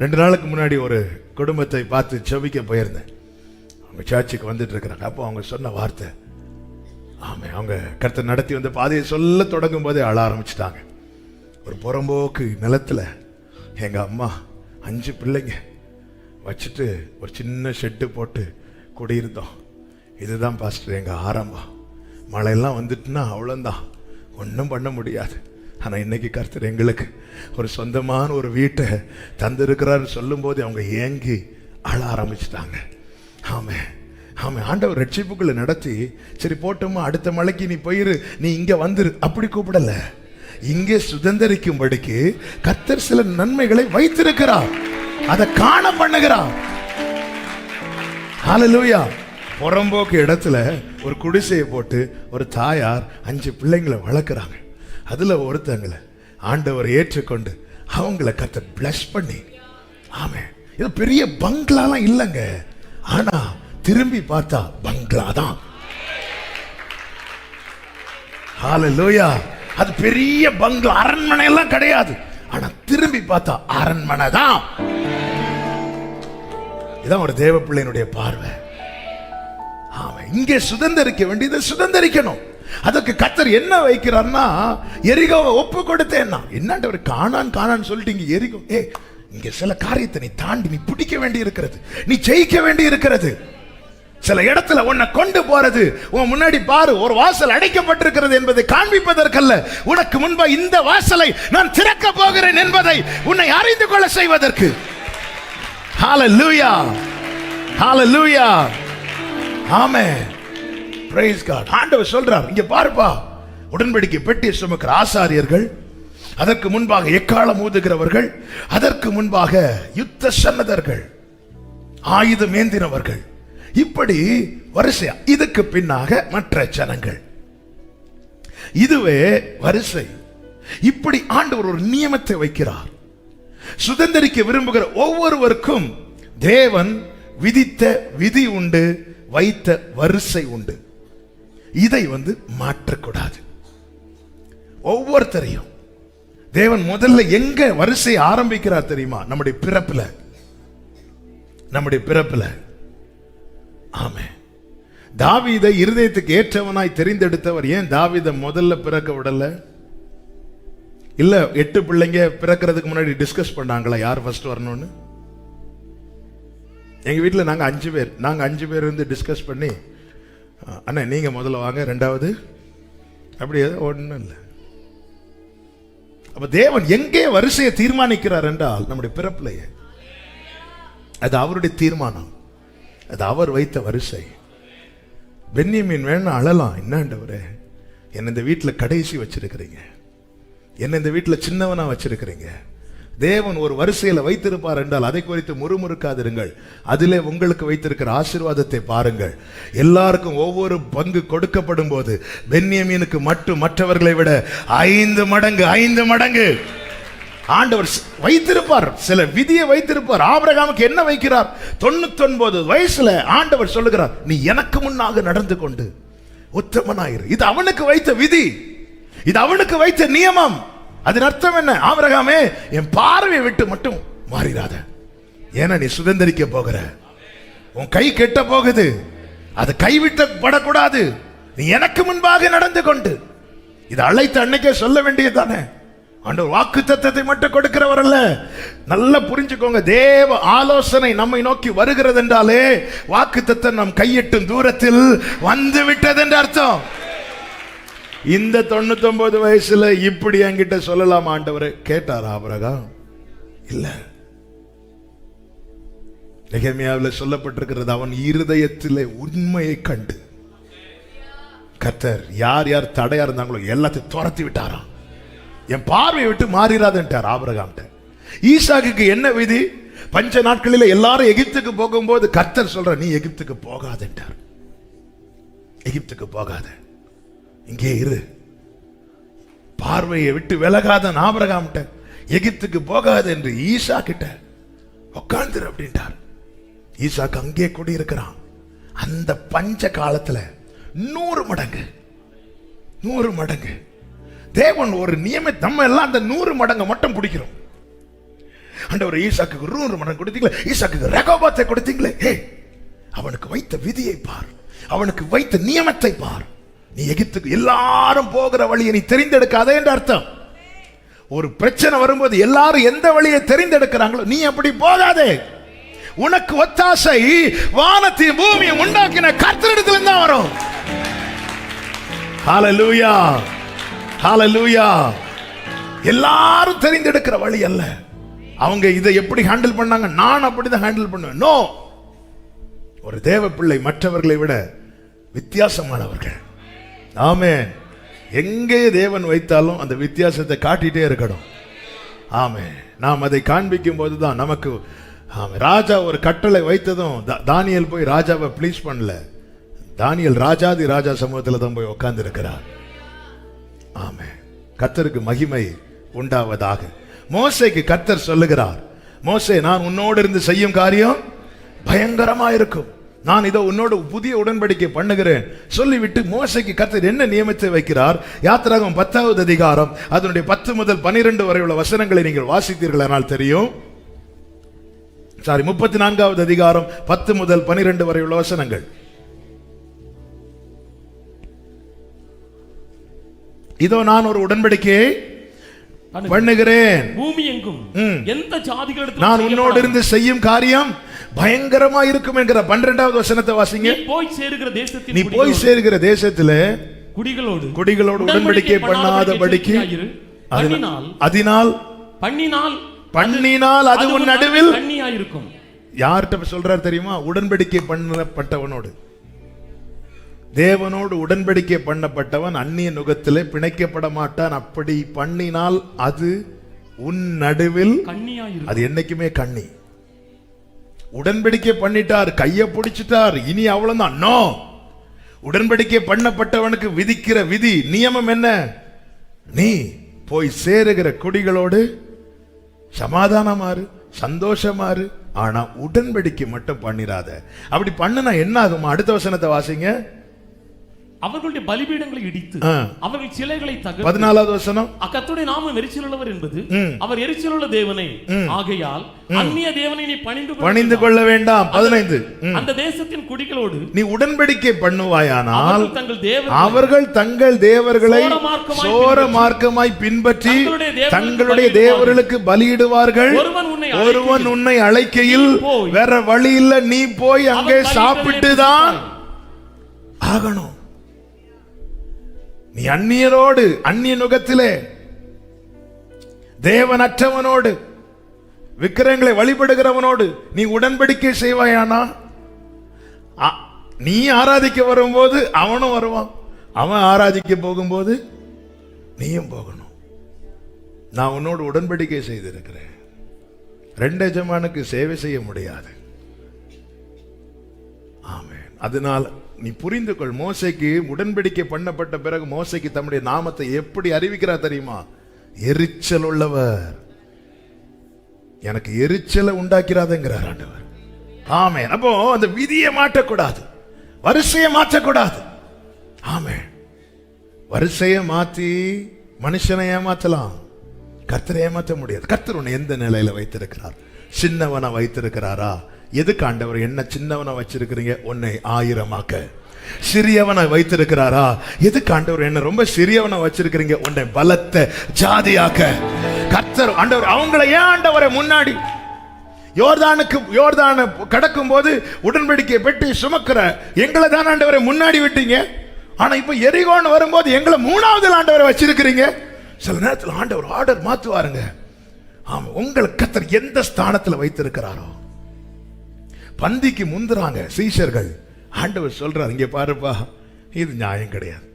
2 நாளுக்கு முன்னாடி ஒரு குடும்பத்தை பார்த்து செபிக்க போயிருந்தேன். அவங்க சர்ச்சுக்கு வந்துட்டு இருக்கிறாங்க. அப்போ அவங்க சொன்ன வார்த்தை, ஆமே, அவங்க கர்த்தர் நடத்தி வந்த பாதையை சொல்ல தொடங்கும் போதே அழ ஆரம்பிச்சிட்டாங்க. ஒரு புறம்போக்கு நிலத்துல எங்க அம்மா 5 பிள்ளைங்க வச்சுட்டு ஒரு சின்ன ஷெட்டு போட்டு குடியிருந்தோம். இதுதான் பாஸ்டர் எங்க ஆரம்பம். மழையெல்லாம் வந்துட்டுன்னா அவ்வளோதான், ஒன்றும் பண்ண முடியாது. ஆனா இன்னைக்கு கர்த்தர் எங்களுக்கு ஒரு சொந்தமான ஒரு வீட்டை தந்திருக்கிறான்னு சொல்லும் போது அவங்க ஏங்கி அழ ஆரம்பிச்சிட்டாங்க. ஆமே ஆமே. ஆண்டவர் ரட்சிப்புக்குள்ள நடத்தி, சரி போட்டோமா அடுத்த மலைக்கு நீ போயிரு, நீ இங்க வந்துரு, அப்படி கூப்பிடல. இங்கே சுதந்திரிக்கும்படிக்கு கர்த்தர் சில நன்மைகளை வைத்திருக்கிறார், அதை காண பண்ணுகிறார். ஹல்லேலூயா. புறம்போக்கு இடத்துல ஒரு குடிசையை போட்டு ஒரு தாயார் 5 பிள்ளைங்களை வளர்க்குறாங்க. அதுல ஒருத்தங்களை ஆண்டவர் ஏற்றுக்கொண்டு அவங்கள கர்த்தர் பிளஸ் பண்ணி, ஆமே, இது பெரிய பங்களாலாம் இல்லைங்க, ஆனா திரும்பி பார்த்தா பங்களா தான். ஹல்லேலூயா. அது பெரிய பங்களா, அரண்மனை எல்லாம் கிடையாது, ஆனா திரும்பி பார்த்தா அரண்மனை தான். இதான் ஒரு தேவ பிள்ளையினுடைய பார்வை. ஆமா, இங்கே சுதந்திரிக்க வேண்டியதை சுதந்திரிக்கணும். அதுக்கு கர்த்தர் என்ன வைக்கிறார்னா, எரிகோவை ஒப்பு கொடுத்தேன்னா, என்னண்டவர் காணான்னு சொல்லிட்டீங்க எரிகோ, இங்க சில காரியத்தை நீ தாண்டி நீ பிடிக்க வேண்டி இருக்கிறது, நீ ஜெயிக்க வேண்டி இருக்கிறது. சில இடத்துல உன்னை கொண்டு போறது, உன் முன்னாடி பாரு ஒரு வாசல் அடைக்கப்பட்டிருக்கிறது என்பதை காண்பிப்பதற்கல்ல, உனக்கு முன்பா இந்த வாசலை நான் திறக்க போகிறேன் என்பதை உன்னை அறிந்து கொள்ள செய்வதற்கு. ஹல்லேலூயா, ஹல்லேலூயா, ஆமென், பிரைஸ் காட். ஆண்டவர் சொல்றார், இங்க பாருப்பா, உடன்படிக்கை பெட்டியை சுமக்கிற ஆசாரியர்கள், அதற்கு முன்பாக எக்காளம் ஊதுகிறவர்கள், அதற்கு முன்பாக யுத்த சன்னதர்கள், ஆயுதம் ஏந்தினவர்கள், இப்படி வரிசையா, இதுக்கு பின்னாக மற்ற ஜனங்கள், இதுவே வரிசை. இப்படி ஆண்டவர் ஒரு நியமத்தை வைக்கிறார். சுதந்திரிக்க விரும்புகிற ஒவ்வொருவருக்கும் தேவன் விதித்த விதி உண்டு, வைத்த வரிசை உண்டு. இதை மாற்றக்கூடாது. ஒவ்வொருத்தரையும் தேவன் முதல்ல எங்க வரிசை ஆரம்பிக்கிறார் தெரியுமா? நம்முடைய பிறப்புல, நம்முடைய பிறப்புல. ஆமே. தாவீதை இருதயத்துக்கு ஏற்றவனாய் தெரிந்தெடுத்தவர் ஏன் தாவீதை முதல்ல பிறக்க விடல? இல்ல 8 பிள்ளைங்க பிறக்கிறதுக்கு முன்னாடி டிஸ்கஸ் பண்ணாங்களா யார் ஃபர்ஸ்ட் வரணும்னு? எங்க வீட்டில் நாங்க 5 பேர், நாங்க 5 பேர் இருந்து டிஸ்கஸ் பண்ணி, அண்ணா நீங்க முதல்ல வாங்க, 2வது, அப்படி ஒண்ணும் இல்லை. அப்ப தேவன் எங்கே வரிசையை தீர்மானிக்கிறார் என்றால் நம்முடைய பிறப்பிலேயே. அது அவருடைய தீர்மானம், அது அவர் வைத்த வரிசை. பென்யமீன் வேணும் அழலாம், என்னண்டவரே என்ன இந்த வீட்டில் கடைசி வச்சிருக்கிறீங்க, என்ன இந்த வீட்டில் சின்னவனா வச்சிருக்கிறீங்க. தேவன் ஒரு வரிசையில வைத்திருப்பார் என்றால் அதை குறித்து முறுமுறுக்காதிருங்கள். அதிலே உங்களுக்கு வைத்திருக்கிற ஆசீர்வாதத்தை பாருங்கள். எல்லாருக்கும் ஒவ்வொரு பங்கு கொடுக்கப்படும் போது பென்யமீனுக்கு மட்டும் மற்றவர்களை விட 5 மடங்கு ஆண்டவர் வைத்திருப்பார். சில விதியை வைத்திருப்பார். ஆபிரகாமுக்கு என்ன வைக்கிறார்? 99 வயசுல ஆண்டவர் சொல்லுகிறார், நீ எனக்கு முன்னாக நடந்து கொண்டு உத்தமனாயிரு. இது அவனுக்கு வைத்த விதி, இது அவனுக்கு வைத்த நியமம். அதன் அர்த்தம் என்ன? ஆபிரகாமே, என் பார்வையை விட்டு மட்டும் மாறிடாத, ஏன்னா நீ சுதந்திரிக்க போகிற, உன் கை கெட்ட போகுது, அது கைவிட்ட படக்கூடாது, நீ எனக்கு முன்பாக நடந்து கொண்டு. இது அழைத்த அன்னைக்கே சொல்ல வேண்டியதுதானே. ஆண்டவர் வாக்கு தத்தத்தை மட்டும் கொடுக்கிறவர் அல்ல. நல்லா புரிஞ்சுக்கோங்க, தேவ ஆலோசனை நம்மை நோக்கி வருகிறது என்றாலே வாக்கு தத்தம் நம் கையெட்டும் தூரத்தில் வந்து விட்டது என்று அர்த்தம். இந்த 99 வயசுல இப்படி என்கிட்ட சொல்லலாம் ஆண்டவரே கேட்டார் ஆபிரகாம்? இல்ல. நெகேமியாவில் சொல்லப்பட்டிருக்கிறது, அவன் இருதயத்திலே உண்மையை கண்டு கர்த்தர் யார் யார் தடையா இருந்தாங்களோ எல்லாத்தையும் துரத்தி விட்டாராம். என் பார்வையை விட்டு மாறிடாதுன்ட்டார் ஆபிரகாம். ஈசாக்குக்கு என்ன விதி? பஞ்ச நாட்களில எல்லாரும் எகிப்துக்கு போகும்போது கர்த்தர் சொல்ற, நீ எகிப்துக்கு போகாதுன்ட்டார். எகிப்துக்கு போகாத, இங்கே இரு, பார்வையை விட்டு விலகாத ஆபிரகாம் எகிப்துக்கு போகாது என்று ஈசா கிட்ட உட்கார்ந்துரு அப்படின்ட்டார். ஈசாக்கு அங்கே குடியிருக்கிறான். அந்த பஞ்ச காலத்துல 100 மடங்கு தேவன் ஒரு நியமத்தை, நம்ம எல்லாம் அந்த 100 மடங்கு மட்டும் பிடிக்கிறோம். ஆண்டவர் ஈசாக்கு 100 மடங்கு கொடுத்தீங்களே, ஈசாக்கு ரெகோபாத்தை கொடுத்தீங்களே, அவனுக்கு வைத்த விதியை பார், அவனுக்கு வைத்த நியமத்தை பார். நீ எகிப்துக்கு எல்லாரும் போகிற வழியை நீ தெரிந்தெடுக்காதே என்று அர்த்தம். ஒரு பிரச்சனை வரும்போது எல்லாரும் எந்த வழியை தெரிந்தெடுக்கிறாங்களோ நீ அப்படி போகாதே. உனக்கு ஒத்தாசை வானத்தையும் பூமியை உண்டாக்கின கர்த்தரிடத்தில் தான் வரும். ஹல்லேலூயா, ஹல்லேலூயா. எல்லாரும் தெரிந்தெடுக்கிற வழி அல்ல. அவங்க இதை எப்படி ஹேண்டில் பண்ணாங்க, நான் அப்படிதான் ஹேண்டில் பண்ணுவேன். நோ, ஒரு தேவ பிள்ளை மற்றவர்களை விட வித்தியாசமானவர்கள். ஆமென். எங்கே தேவன் வைத்தாலும் அந்த வித்தியாசத்தை காட்டிட்டே இருக்கணும். ஆமென். நாம் அதை காண்பிக்கும் போதுதான் நமக்கு. ராஜா ஒரு கட்டளை வைத்ததும் தானியேல் போய் ராஜாவை ப்ளீஸ் பண்ணல. தானியேல் ராஜாதி ராஜா சமூகத்தில் தான் போய் உட்கார்ந்து இருக்கிறார். ஆமென். கர்த்தருக்கு மகிமை உண்டாவதாக. மோசேக்கு கர்த்தர் சொல்லுகிறார், மோசே, நான் உன்னோடு இருந்து செய்யும் காரியம் பயங்கரமா இருக்கும். நான் இதோ உன்னோடு புதிய உடன்படிக்கை பண்ணுகிறேன் சொல்லிவிட்டு மோசேக்கு கர்த்தர் என்ன நியமித்து வைக்கிறார்? யாத்திராகமம் 10வது அதிகாரம் அதனுடைய 10 முதல் 12 வரை உள்ள வசனங்களை நீங்கள் வாசித்தீர்களானால் தெரியும். 34வது அதிகாரம் 10 முதல் 12 வரை உள்ள வசனங்கள். இதோ நான் ஒரு உடன்படிக்கையை பண்ணுகிறேன், பூமி எங்கும் எந்த ஜாதிகளிடத்தில் நான் உன்னோடு இருந்து செய்யும் காரியம் பயங்கரமா இருக்கும் என்கிற 12வது வசனத்தை வாசிங்க. நீ போய் சேருகிற தேசத்திலே குடிகளோடு உடன்படிக்கை பண்ணாதபடிக்கு பண்ணினால் அது உன் நடுவில் கண்ணியாயிருக்கும். யார்கிட்ட சொல்றார் தெரியுமா? உடன்படிக்கை பண்ணப்பட்டவனோடு. தேவனோடு உடன்படிக்கை பண்ணப்பட்டவன் அந்நிய நுகத்திலே பிணைக்கப்பட மாட்டான். அப்படி பண்ணினால் அது உன் நடுவில் கண்ணியாயிருக்கும். அது என்னைக்குமே கண்ணி. உடன்படிக்கை பண்ணிட்டார், கையை பிடிச்சிட்டார், இனி அவ்வளவுதான். நோ, உடன்படிக்கை பண்ணப்பட்டவனுக்கு விதிக்கிற விதி நியமம் என்ன? நீ போய் சேருகிற குடிகளோடு சமாதானமாறு, சந்தோஷமாறு, ஆனா உடன்படிக்கை மட்டும் பண்ணிராத. அப்படி பண்ணுனா என்ன ஆகுமா? அடுத்த வசனத்தை வாசிங்க. அவர்களுடைய பலிபீடங்களை இடித்து அவர்கள் சிலைகளை தகர்த்து. 14வது வசனம். கர்த்தருடைய நாமம் எரிச்சலுள்ளவர் என்பது அவர் எரிச்சலுள்ள தேவனே, ஆகையால் அந்நிய தேவனை நீ பணிந்து கொள்ள வேண்டாம். 15. அந்த தேசத்தின் குடிகளோடு நீ உடன்படிக்கை பண்ணுவாயானால் அவர்கள் தங்கள் தேவர்களை சோர மார்க்கமாய் பின்பற்றி தங்களுடைய தேவர்களுக்கு பலியிடுவார்கள். ஒருவன் உன்னை அழைக்கையில் வேற வழி இல்ல, நீ போய் அங்கே சாப்பிட்டுதான் ஆகணும். நீ அந்நியரோடு, அந்நிய நுகத்திலே தேவனற்றவனோடு விக்கிரகங்களை வழிபடுகிறவனோடு நீ உடன்படிக்கை செய்வாயானா, நீ ஆராதிக்க வரும்போது அவனும் வருவான், அவன் ஆராதிக்க போகும்போது நீயும் போகணும். நான் உன்னோடு உடன்படிக்கை செய்திருக்கிறேன். 2 எஜமானுக்கு சேவை செய்ய முடியாது. ஆமென். அதனால் நீ புரிந்து கொள். மோசேக்கு உடன்படிக்கை பண்ணப்பட்ட பிறகு மோசேக்கு தம்முடைய நாமத்தை எப்படி அறிவிக்கிறார் தெரியுமா? எரிச்சல் உள்ளவர், எனக்கு எரிச்சலை உண்டாக்கிறாதுங்கிறார் ஆண்டவர். ஆமென். அப்போ அந்த விதியை மாற்றக்கூடாது, வரிசையை மாற்றக்கூடாது. ஆமென். வரிசையை மாத்தி மனுஷனை ஏமாத்தலாம், கர்த்தரை ஏமாற்ற முடியாது. கர்த்தர் உன்னை எந்த நிலையில வைத்திருக்கிறார்? சின்னவனை வைத்திருக்கிறாரா? எதுக்கு ஆண்டவர் என்ன சின்னவனை வச்சிருக்கிறீங்க? உன்னை 1000ஆக்க. சிறியவனை வைத்திருக்கிறாரா? எதுக்கு ஆண்டவர் என்ன ரொம்ப சிறியவனை வச்சிருக்கிறீங்க? உன்னை பலத்த ஜாதியாக்க. கர்த்தர் ஆண்டவர் அவங்களை ஏன் ஆண்டவரை முன்னாடி யோர்தானை கடக்கும் போது உடன்படிக்கை பெட்டி சுமக்கிற எங்களை தான் ஆண்டவரை முன்னாடி விட்டீங்க. ஆனா இப்ப எரிகோன்னு வரும்போது எங்களை 3வது ஆண்டவரை வச்சிருக்கிறீங்க. சில நேரத்தில் ஆண்டவர் ஆர்டர் மாத்துவாருங்க. ஆமா, உங்களை கர்த்தர் எந்த ஸ்தானத்துல வைத்திருக்கிறாரோ. பந்திக்கு முந்துறாங்க சீஷர்கள். ஆண்டவர் சொல்றார், இங்க பாருப்பா, இது நியாயம் கிடையாது.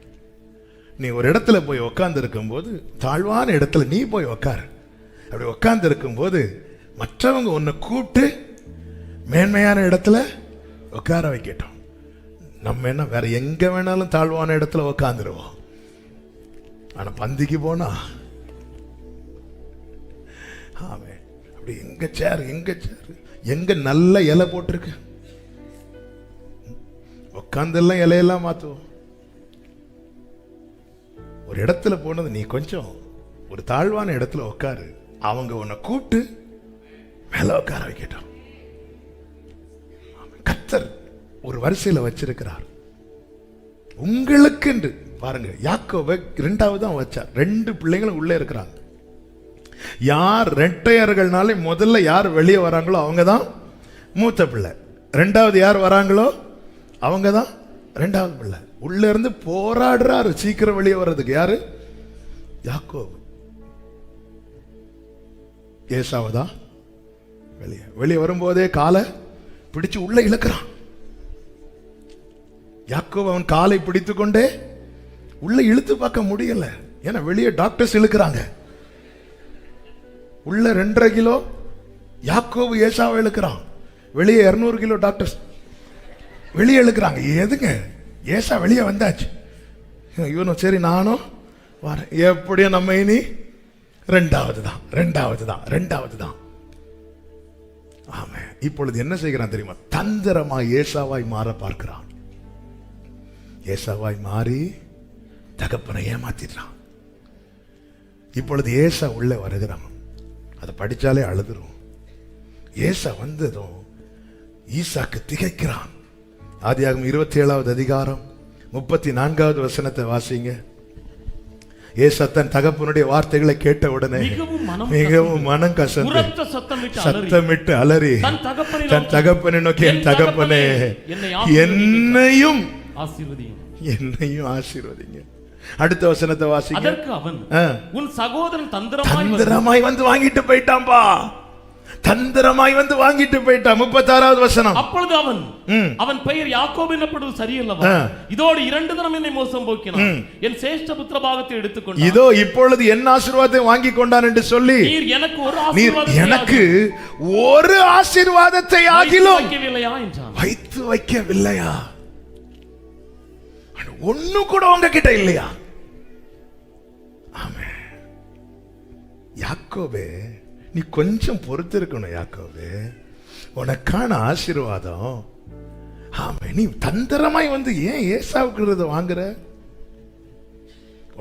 நீ ஒரு இடத்துல போய் உட்கார்ந்து இருக்கும் போது தாழ்வான இடத்துல நீ போய் உட்காரு. அப்படி உட்கார்ந்து இருக்கும் போது மற்றவங்க உன்னை கூப்பிட்டு மேன்மையான இடத்துல உட்கார வைக்கட்டும். நம்ம என்ன வேற எங்க வேணாலும் தாழ்வான இடத்துல உட்காந்துருவோம். ஆனா பந்திக்கு போனா அப்படி எங்க சேர் எங்க நல்ல இலை போட்டிருக்கு, உட்கார்ந்தெல்லாம் இலையெல்லாம் மாத்துவோம். ஒரு இடத்துல போனது நீ கொஞ்சம் ஒரு தாழ்வான இடத்துல உட்காரு, அவங்க உன்னை கூப்பிட்டு மேல உட்கார வைக்கட்டும். கர்த்தர் ஒரு வரிசையில வச்சிருக்கிறார் உங்களுக்கு என்று. பாருங்க, யாக்கோபை 2வது தான் வச்சார். 2 பிள்ளைங்களும் உள்ளே இருக்கிறாங்க. யார் ரெட்டையர்கள்னாலே முதல்ல யார் வெளியே வராங்களோ அவங்க தான் மூத்த பிள்ளை. 2வது யார் வராங்களோ அவங்க தான் 2வது பிள்ளை. உள்ள இருந்து போராடுறாரு சீக்கிரம் வெளியே வர்றதுக்கு. யாரு? யாக்கோபு. ஏசாவதான் வெளியே வரும்போதே காலை பிடிச்சு உள்ள இழுக்கிறான். யாக்கோபு அவன் காலை பிடித்து கொண்டே உள்ள இழுத்து பார்க்க முடியல. ஏன்னா வெளியே டாக்டர்ஸ் இழுக்கிறாங்க. உள்ள 2.5 கிலோ யாக்கோபு ஏசாவை இழுக்கிறான். வெளியே 200 கிலோ டாக்டர்ஸ் வெளியே இழுக்கிறாங்க. எதுங்க, ஏசா வெளியே வந்தாச்சு. இவனும் சரி நானும் வரேன். எப்படியும் நம்ம இனி ரெண்டாவது தான். ஆமா. இப்பொழுது என்ன செய்கிறான் தெரியுமா? தந்திரமாய் ஏசாவாய் மாற பார்க்கிறான். ஏசாவாய் மாறி தகப்பனை ஏமாத்திடுறான். இப்பொழுது ஏசா உள்ள வருகிறான். அதை படிச்சாலே அழுதுரும். ஏசா வந்ததும் ஈசாக்கு திகைக்கிறான். ஆதியாகமம் 27வது அதிகாரம் 34வது வசனத்தை வாசிங்க. ஏசா தன் தகப்பனுடைய வார்த்தைகளை கேட்ட உடனே மிகவும் மனம் கசந்து சத்தமிட்டு அலறி தன் தகப்பனை நோக்கி, என் தகப்பனே, என்னையும் ஆசீர்வதிங்க. அடுத்த வசனத்தை வாசிங்க. அதற்கு அவன், உன் சகோதரன் தந்திரமாய் வந்து வாங்கிட்டு போயிட்டான்பா. தந்திரமாய் வந்து வாங்கிட்டு போயிட்டான். 36வது வசனம். அப்பொழுது அவன் பெயர் யாக்கோபு எனப்படுவது சரியல்லவா? இதோடு 2 தரம் என்னை மோசம் போக்கினான். என் சேஷ்ட புத்திர பாகத்தை எடுத்துக்கொண்டான். இதோ இப்பொழுது என் ஆசீர்வாதத்தை வாங்கி கொண்டான் என்று சொல்லி, நீர் எனக்கு ஒரு ஆசீர்வாதத்தை ஆகிலும் வைத்து வைக்கவில்லையா? ஒண்ணு கூட உங்ககிட்ட இல்லையா? ஆமே. யாக்கோபே, நீ கொஞ்சம் பொறுத்து இருக்கணும். யாக்கோபே, உனக்கான ஆசீர்வாதம். ஆமே. நீ தந்திரமாய் வந்து ஏன் ஏசாவுக்கு வாங்குற?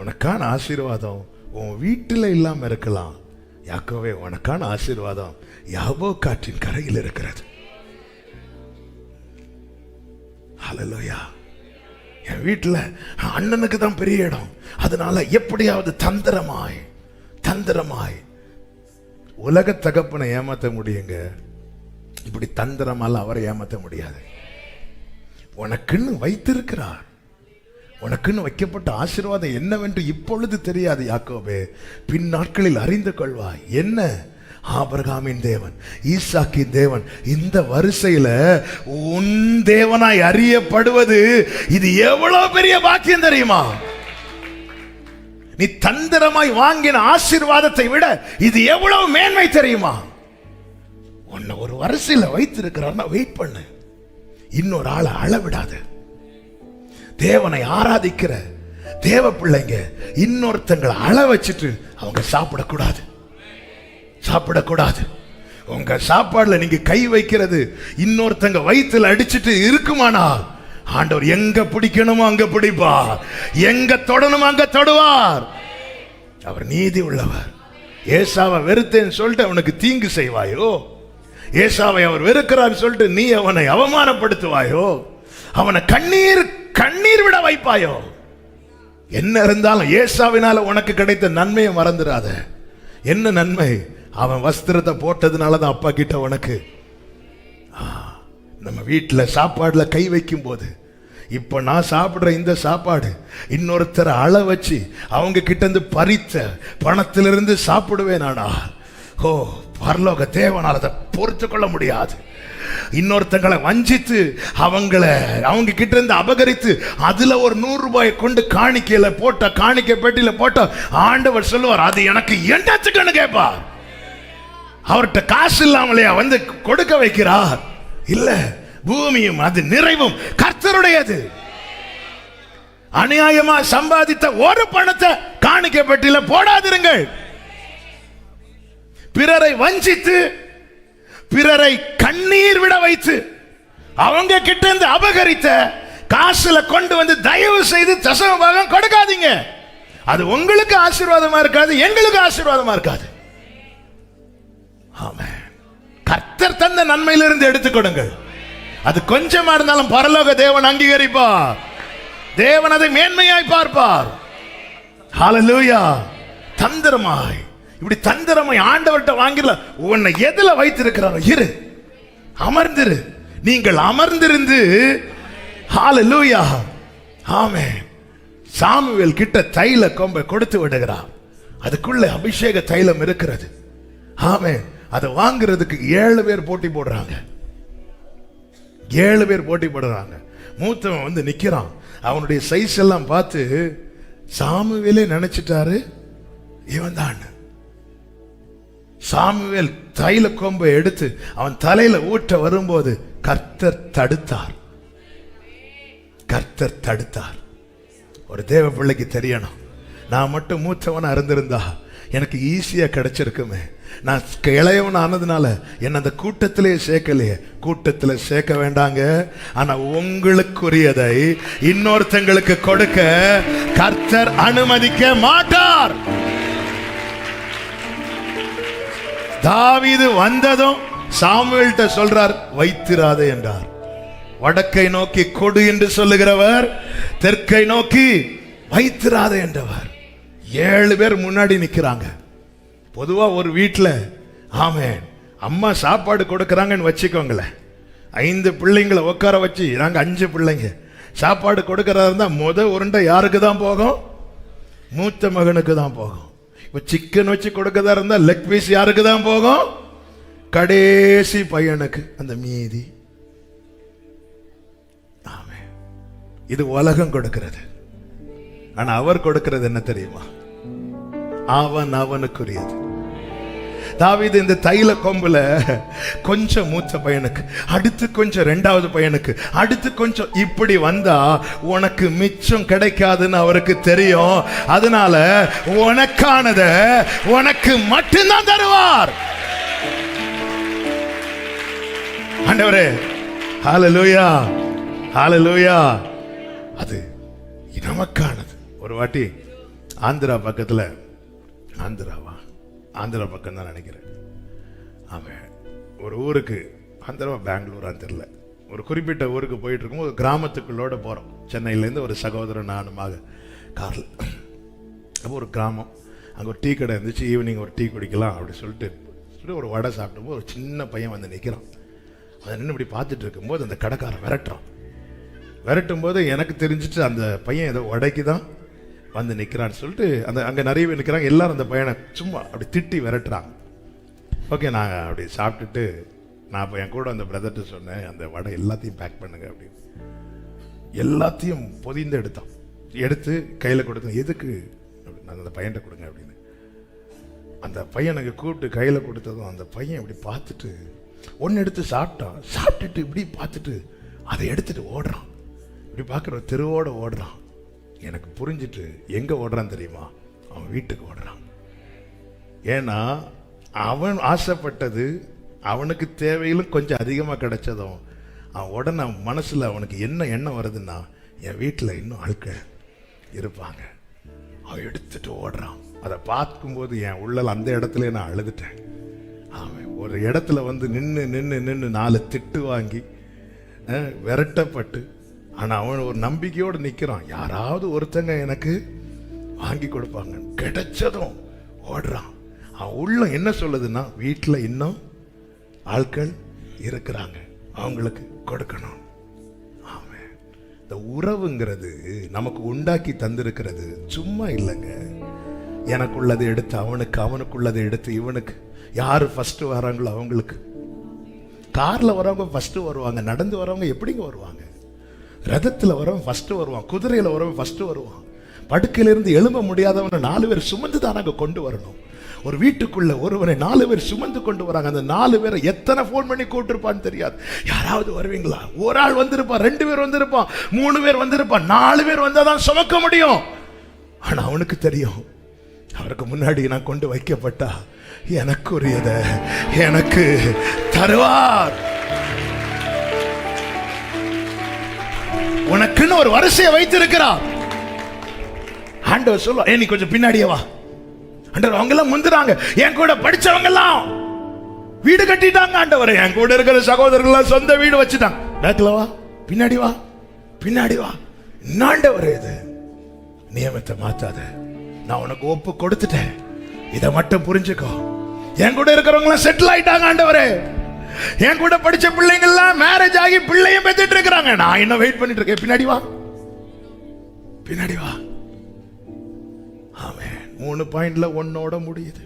உனக்கான ஆசீர்வாதம் உன் வீட்டில் இல்லாம இருக்கலாம். யாக்கோபே, உனக்கான ஆசீர்வாதம் யாபோக் காற்றின் கரையில் இருக்கிறது. ஹல்லேலூயா. என் வீட்டில் அண்ணனுக்கு தான் பெரிய இடம், அதனால எப்படியாவது தந்திரமாய் உலக தகப்பனை ஏமாத்த முடியுங்க. இப்படி தந்திரமால அவரை ஏமாத்த முடியாது. உனக்குன்னு வைத்திருக்கிறார். உனக்குன்னு வைக்கப்பட்ட ஆசீர்வாதம் என்னவென்று இப்பொழுது தெரியாது யாக்கோபே, பின் நாட்களில் அறிந்து கொள்வாய். என்ன? ஆபிரகாமின் தேவன், ஈசாக்கின் தேவன். இந்த வரிசையில உன் தேவனாய் அறியப்படுவது இது எவ்வளவு பெரிய பாக்கியம் தெரியுமா? நீ தந்திரமாய் வாங்கின ஆசீர்வாதத்தை விட இது எவ்வளவு மேன்மை தெரியுமா? உன்னை ஒரு வரிசையில வைத்திருக்கிறார். வெயிட் பண்ணு. இன்னொரு ஆளை அளவிடாத. தேவனை ஆராதிக்கிற தேவ பிள்ளைங்க இன்னொருத்தங்களை அள வச்சுட்டு அவங்க சாப்பிடக்கூடாது. உங்க சாப்பாடுல நீங்க கை வைக்கிறது இன்னொருத்தங்க வயிற்றுல அடிச்சுட்டு இருக்குமானால் ஆண்டவர் எங்க பிடிக்கணுமோ அங்க பிடிப்பார், எங்க தொடணுமோ அங்க தொடுவார். அவர் நீதி உள்ளவர். ஏசாவை வெறுத்தேன்னு சொல்லிட்டு அவனுக்கு தீங்கு செய்வாயோ? ஏசாவை அவர் வெறுக்கிறார் சொல்லிட்டு நீ அவனை அவமானப்படுத்துவாயோ? அவனை கண்ணீர் விட வைப்பாயோ? என்ன இருந்தாலும் ஏசாவினால உனக்கு கிடைத்த நன்மையை மறந்துடாத. என்ன நன்மை? அவன் வஸ்திரத்தை போட்டதுனாலதான் அப்பா கிட்ட உனக்கு. நம்ம வீட்டில் சாப்பாடுல கை வைக்கும் போது, இப்ப நான் சாப்பிடுற இந்த சாப்பாடு இன்னொருத்தரை அள வச்சு அவங்க கிட்ட இருந்து பறித்த பணத்திலிருந்து சாப்பிடுவேன். ஆனா ஓ, பரலோக தேவனால் அதை பொறுத்து கொள்ள முடியாது. இன்னொருத்தங்களை வஞ்சித்து அவங்க கிட்ட இருந்து அபகரித்து அதுல ஒரு 100 ரூபாயை கொண்டு காணிக்கையில போட்ட, காணிக்கை பெட்டியில போட்ட, ஆண்டவர் சொல்லுவார் அது எனக்கு என்னத்துக்குன்னு கேட்பார். அவர்கிட்ட காசு இல்லாமலையா வந்து கொடுக்க வைக்கிறார்? இல்ல, பூமியும் அது நிறைவும் கர்த்தருடையது. அநியாயமா சம்பாதித்த ஒரு பணத்தை காணிக்கை பெட்டியில போடாதிருங்கள். பிறரை வஞ்சித்து பிறரை கண்ணீர் விட வைத்து அவங்க கிட்ட இருந்து அபகரித்த காசுல கொண்டு வந்து தயவு செய்து தசம பாகம் கொடுக்காதீங்க. அது உங்களுக்கு ஆசீர்வாதமா இருக்காது, எங்களுக்கு ஆசீர்வாதமா இருக்காது. ஆமென். கர்த்தர் தந்த நன்மையிலிருந்து எடுத்துக் கொடுங்கள். அது கொஞ்சமா இருந்தாலும் பரலோக தேவன் அங்கீகரிப்பார். தேவன் அதை மேன்மையாய் பார்ப்பார். ஹல்லேலூயா. தந்திரமாய், இப்படி தந்திரமாய் ஆண்டவர்கிட்ட வாங்கிடல. உன்னை எதுல வைத்திருக்கிறாரோ இரு, அமர்ந்திரு. நீங்கள் அமர்ந்திருந்து ஹல்லேலூயா. ஆமென். சாமுவேல் கிட்ட தைல கொம்பை கொடுத்து விடுகிறார். அதுக்குள்ள அபிஷேக தைலம் இருக்கிறது. ஆமென். அதை வாங்குறதுக்கு 7 பேர் போட்டி போடுறாங்க. 7 பேர் போட்டி போடுறாங்க. மூத்தவன் வந்து நிக்கிறான். அவனுடைய சைஸ் எல்லாம் பார்த்து சாமுவேலே நினைச்சிட்டாரு இவன் தான். சாமுவேல் தைல கொம்பை எடுத்து அவன் தலையில ஊட்ட வரும்போது கர்த்தர் தடுத்தார். கர்த்தர் தடுத்தார். ஒரு தேவ பிள்ளைக்கு தெரியணும், நான் மட்டும் மூத்தவனா இருந்திருந்தா எனக்கு ஈஸியா கிடைச்சிருக்குமே. நான் இளையவன் ஆனதுனால என்ன அந்த கூட்டத்திலே சேர்க்கலையே. கூட்டத்தில் சேர்க்க வேண்டாங்க. ஆனா உங்களுக்குரியதை இன்னொருத்தங்களுக்கு கொடுக்க கர்த்தர் அனுமதிக்க மாட்டார். தாவீது வந்ததும் சாமுவேல்ட்ட சொல்றார், வைத்திராதே என்றார். வடக்கை நோக்கி கொடு என்று சொல்லுகிறவர் தெற்கை நோக்கி வைத்திராதே என்றவர். 7 பேர் முன்னாடி நிக்கிறாங்க. பொதுவா ஒரு வீட்டுல ஆமென் அம்மா சாப்பாடு கொடுக்கறாங்கன்னு வச்சுக்கோங்களேன். 5 பிள்ளைங்களை உட்கார வச்சு, நாங்க 5 பிள்ளைங்க, சாப்பாடு கொடுக்கறதா இருந்தா உருண்டை யாருக்கு தான் போகும்? மூத்த மகனுக்கு தான் போகும். இப்ப சிக்கன் வச்சு கொடுக்கறதா இருந்தா லெக் பீஸ் யாருக்கு தான் போகும்? கடைசி பையனுக்கு. அந்த மீதி ஆமென். இது உலகம் கொடுக்கிறது. ஆனா அவர் கொடுக்கிறது என்ன தெரியுமா? அவன் அவனுக்குரியது. தாவீது இந்த தைல கொம்புல கொஞ்சம் மூத்த பையனுக்கு, அடுத்து கொஞ்சம் 2வது பையனுக்கு, அடுத்து கொஞ்சம், இப்படி வந்தா உனக்கு மிச்சம் கிடைக்காதுன்னு அவருக்கு தெரியும். அதனால உனக்கானத உனக்கு மட்டும்தான் தருவார். ஆண்டவரே, ஹல்லேலூயா, ஹல்லேலூயா. அது நமக்கானது. ஒரு வாட்டி ஆந்திரா பக்கத்துல, ஆந்திரா பக்கம் தான் நினைக்கிறேன். ஆமாம், ஒரு ஊருக்கு, ஆந்திரா பெங்களூரான்னு தெரியல, ஒரு குறிப்பிட்ட ஊருக்கு போயிட்டு இருக்கும். ஒரு கிராமத்துக்குள்ளோட போகிறோம். சென்னையிலேருந்து ஒரு சகோதரன் நானுமாக காரில். அப்போ ஒரு கிராமம், அங்கே ஒரு டீ கடை இருந்துச்சு. ஈவினிங் ஒரு டீ குடிக்கலாம் அப்படி சொல்லிட்டு ஒரு வடை சாப்பிடும்போது ஒரு சின்ன பையன் வந்து நிற்கிறான். அதை நின்று இப்படி பார்த்துட்டு இருக்கும்போது அந்த கடைக்காரன் விரட்டும் போது எனக்கு தெரிஞ்சிட்டு அந்த பையன் ஏதோ வடைக்கு தான் வந்து நிற்கிறான்னு சொல்லிட்டு அங்கே நிறைய பேர் நிற்கிறாங்க. எல்லாரும் அந்த பையனை சும்மா அப்படி திட்டி விரட்டுறாங்க. ஓகே, நாங்கள் அப்படி சாப்பிட்டுட்டு நான் இப்போ என் கூட அந்த பிரதர்கிட்ட சொன்னேன், அந்த வடை எல்லாத்தையும் பேக் பண்ணுங்க அப்படின்னு. எல்லாத்தையும் பொதிந்து எடுத்து கையில் கொடுத்தேன். எதுக்கு? நான் அந்த பையன்கிட்ட கொடுங்க அப்படின்னு. அந்த பையனுக்கு கூப்பிட்டு கையில் கொடுத்ததும் அந்த பையன் இப்படி பார்த்துட்டு ஒன்று எடுத்து சாப்பிட்டுட்டு இப்படி பார்த்துட்டு அதை எடுத்துட்டு ஓடுறான். இப்படி பார்க்குற தெருவோடு ஓடுறான். எனக்கு புரிஞ்சிட்டு எங்கே ஓடுறான் தெரியுமா? அவன் வீட்டுக்கு ஓடுறான். ஏன்னா அவன் ஆசைப்பட்டது அவனுக்கு தேவையிலும் கொஞ்சம் அதிகமாக கிடைச்சதும் அவன் உடனே மனசில் அவனுக்கு என்ன எண்ணம் வருதுன்னா, என் வீட்டில் இன்னும் ஆட்கள் இருப்பாங்க. அவன் எடுத்துட்டு ஓடுறான். அதை பார்க்கும்போது என் உள்ளல் அந்த இடத்துல நான் அழுதுட்டேன். அவன் ஒரு இடத்துல வந்து நின்று 4 திட்டு வாங்கி விரட்டப்பட்டு, ஆனால் அவன் ஒரு நம்பிக்கையோடு நிற்கிறான். யாராவது ஒருத்தங்க எனக்கு வாங்கி கொடுப்பாங்க. கிடைச்சதும் ஓடுறான். அவன் உள்ள என்ன சொல்லுதுன்னா, வீட்டில் இன்னும் ஆட்கள் இருக்கிறாங்க, அவங்களுக்கு கொடுக்கணும். ஆமாம், இந்த உறவுங்கிறது நமக்கு உண்டாக்கி தந்திருக்கிறது சும்மா இல்லைங்க. எனக்குள்ளதை எடுத்து அவனுக்கு, அவனுக்குள்ளதை எடுத்து இவனுக்கு. யார் ஃபர்ஸ்ட் வராங்களோ அவங்களுக்கு. காரில் வரவங்க ஃபர்ஸ்ட் வருவாங்க. நடந்து வரவங்க எப்படிங்க வருவாங்க? ரதத்தில் வரவன் ஃபர்ஸ்ட் வருவான். குதிரையில் வரவன் ஃபர்ஸ்ட் வருவான். படுக்கையிலிருந்து எழும்ப முடியாதவனை 4 பேர் சுமந்து தான் அங்கே கொண்டு வரணும். ஒரு வீட்டுக்குள்ள ஒருவனை 4 பேர் சுமந்து கொண்டு வராங்க. அந்த 4 பேரை எத்தனை ஃபோன் பண்ணி கூப்பிட்டுருப்பான்னு தெரியாது. யாராவது வருவீங்களா? ஒரு ஆள் வந்திருப்பான், 2 பேர் வந்திருப்பான், 3 பேர் வந்திருப்பான், 4 பேர் வந்தால் தான் சுமக்க முடியும். ஆனால் அவனுக்கு தெரியும், அவருக்கு முன்னாடி நான் கொண்டு வைக்கப்பட்டா எனக்குரியத எனக்கு தருவார். உனக்குன்னு ஒரு வரிசையை வைத்திருக்கிறார். ஆண்டவர் சொல்லுவா, நீ கொஞ்சம் பின்னாடியே வா. ஆண்டவர் அவங்க எல்லாம் முந்துறாங்க. என் கூட படிச்சவங்க எல்லாம் வீடு கட்டிட்டாங்க. ஆண்டவர் என் கூட இருக்கிற சகோதரர்கள் சொந்த வீடு வச்சுட்டாங்க. பேக்ல வா, பின்னாடி வா, பின்னாடி வா. ஆண்டவர் இது நியமத்தை மாத்தாத. நான் உனக்கு ஒப்பு கொடுத்துட்டேன், இதை மட்டும் புரிஞ்சுக்கோ. என் கூட இருக்கிறவங்க எல்லாம் செட்டில் ஆயிட்டாங்க. ஆண்டவரே, என் கூட படிச்ச பிள்ளைங்க எல்லாம் மேரேஜ் ஆகி பிள்ளையும் பெத்துட்டு இருக்கிறாங்க. நான் என்ன வெயிட் பண்ணிட்டு இருக்கேன். பின்னாடி வா, பின்னாடி வா. ஆமென். 3 பாயிண்ட்ல 1 முடியுது.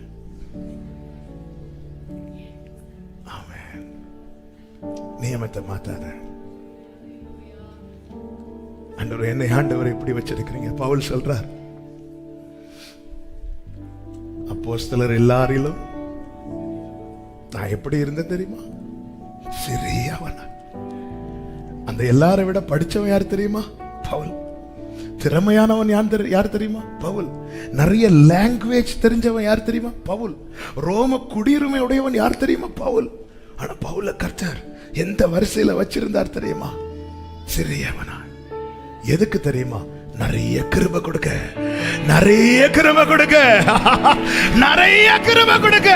நியமத்தை மாத்தாத. ஆண்டவர், என்னை ஆண்டவர் இப்படி வச்சிருக்கிறீங்க. பவுல் சொல்றார், அப்போஸ்தலர் எல்லாரிலும் நான் எப்படி இருந்தேன் தெரியுமா? சிறியவனா. அந்த எல்லாரை விட படிச்சவன் யார் தெரியுமா? பவுல். திறமையானவன் யார் தெரியுமா? பவுல். நிறைய லாங்குவேஜ் தெரிஞ்சவன் யார் தெரியுமா? பவுல். ரோம குடியுரிமை உடையவன் யார் தெரியுமா? பவுல். ஆனா பவுல கர்த்தர் எந்த வரிசையில வச்சிருந்தார் தெரியுமா? சிறியவனா. எதுக்கு தெரியுமா? நிறைய கிருபை கொடுக்க, நிறைய கிருபை கொடுக்க, நிறைய கிருபை கொடுக்க,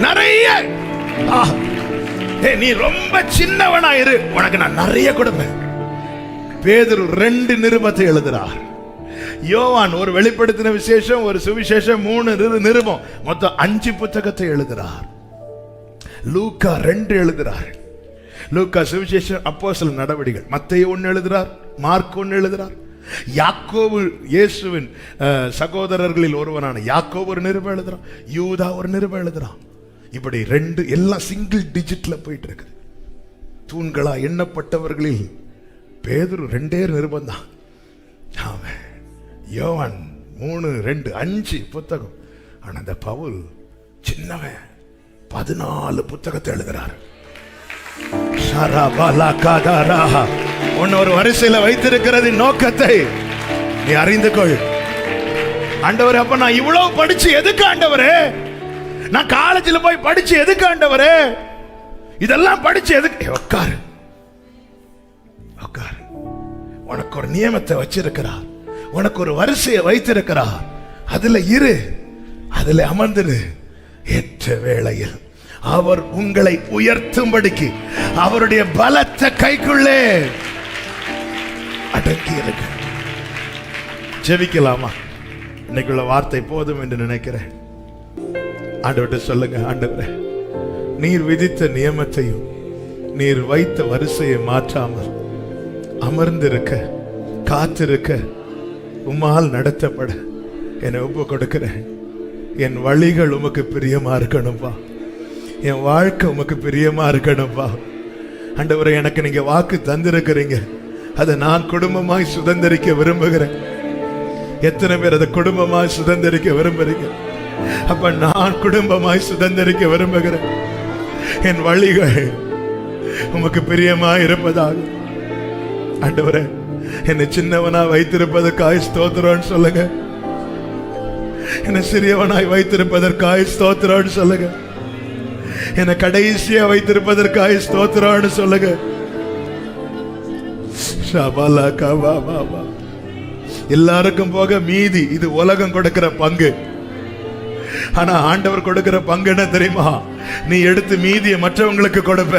நிறைய. நீ ரொம்ப சின்னவனா இரு, உனக்கு நான் நிறைய கொடுப்பேன். பேதுரு 2 நிருபத்தை எழுதுறார். யோவான் ஒரு வெளிப்படுத்தின விசேஷம், ஒரு சுவிசேஷம், 3 நிருபம், மொத்தம் 5 புத்தகத்தை எழுதுறார். லூக்கா 2 எழுதுறார். லூக்கா சுவிசேஷம், அப்போஸ்தலர் நடவடிக்கைகள். மத்தேயு 1 எழுதுறார், மார்க் 1 எழுதுறார். யாக்கோபு, இயேசுவின் சகோதரர்களில் ஒருவனான யாக்கோபு ஒரு நிருபம் எழுதுறான். யூதா ஒரு நிருபம் எழுதுறான். இப்படி 2 எல்லாம் சிங்கிள் டிஜிட்ல போயிட்டு இருக்குது. தூண்களா எண்ணப்பட்டவர்களில் பேதுரு 2 நிருபம் தான். யோவான் 3, 2, 5 புத்தகம். ஆனா அந்த பவுல் சின்னவன் 14 புத்தகத்தை எழுதுறார். ஒரு வரிசையில வைத்திருக்கிறது நோக்கத்தை நீ அறிந்து கொள். ஆண்டவரே, அப்ப நான் இவ்வளவு படிச்சு எதுக்கு ஆண்டவரே? நான் காலேஜில் போய் படிச்சு எதுக்கு ஆண்டவரே? இதெல்லாம் படிச்சு எதுக்கு? உட்காரு, உட்காரு. உனக்கு ஒரு நியமத்தை வச்சிருக்கிறார், உனக்கு ஒரு வரிசையை வைத்திருக்கிறார். அதுல இரு, அதுல அமர்ந்திரு. ஏற்ற வேளையில் அவர் உங்களை உயர்த்தும்படிக்கு அவருடைய பலத்த கைக்குள்ளே அடங்கி இருக்க. ஜெபிக்கலாமா? இன்னைக்குள்ள வார்த்தை போதும் என்று நினைக்கிறேன். ஆண்டவர்கிட்ட சொல்லுங்க, ஆண்டவரே, நீர் விதித்த நியமத்தையும் நீர் வைத்த வரிசையை மாற்றாமல் அமர்ந்திருக்க, காத்திருக்க, உம்மால் நடத்தப்பட என்னை ஒப்பு கொடுக்கிறேன். என் வழிகள் உமக்கு பிரியமா இருக்கணும்பா. என் வாழ்க்கை உமக்கு பிரியமா இருக்கணும்பா. ஆண்டவரே, எனக்கு நீங்க வாக்கு தந்திருக்கிறீங்க, அதை நான் குடும்பமாய் சுதந்திரிக்க விரும்புகிறேன். எத்தனை பேர் அதை குடும்பமாய் சுதந்திரிக்க விரும்புறீங்க? அப்ப நான் குடும்பமாய் சுதந்திரிக்க விரும்புகிறேன். என் வழிகள் உமக்கு பிரியமா இருப்பதாக. ஆண்டவரே, என்னை சின்னவனா வைத்திருப்பதற்காய் ஸ்தோத்திரம் சொல்லுங்க. என்னை சிறியவனாய் வைத்திருப்பதற்காய் ஸ்தோத்திரம் சொல்லுங்க. என்னை கடைசியா வைத்திருப்பதற்காய் ஸ்தோத்திரம் சொல்லுங்க. எல்லாருக்கும் போக மீதி இது உலகம் கொடுக்கிற பங்கு. ஆனா ஆண்டவர் கொடுக்கிற பங்கு என்ன தெரியுமா? நீ எடுத்து மீதியை மற்றவங்களுக்கு கொடுப்ப.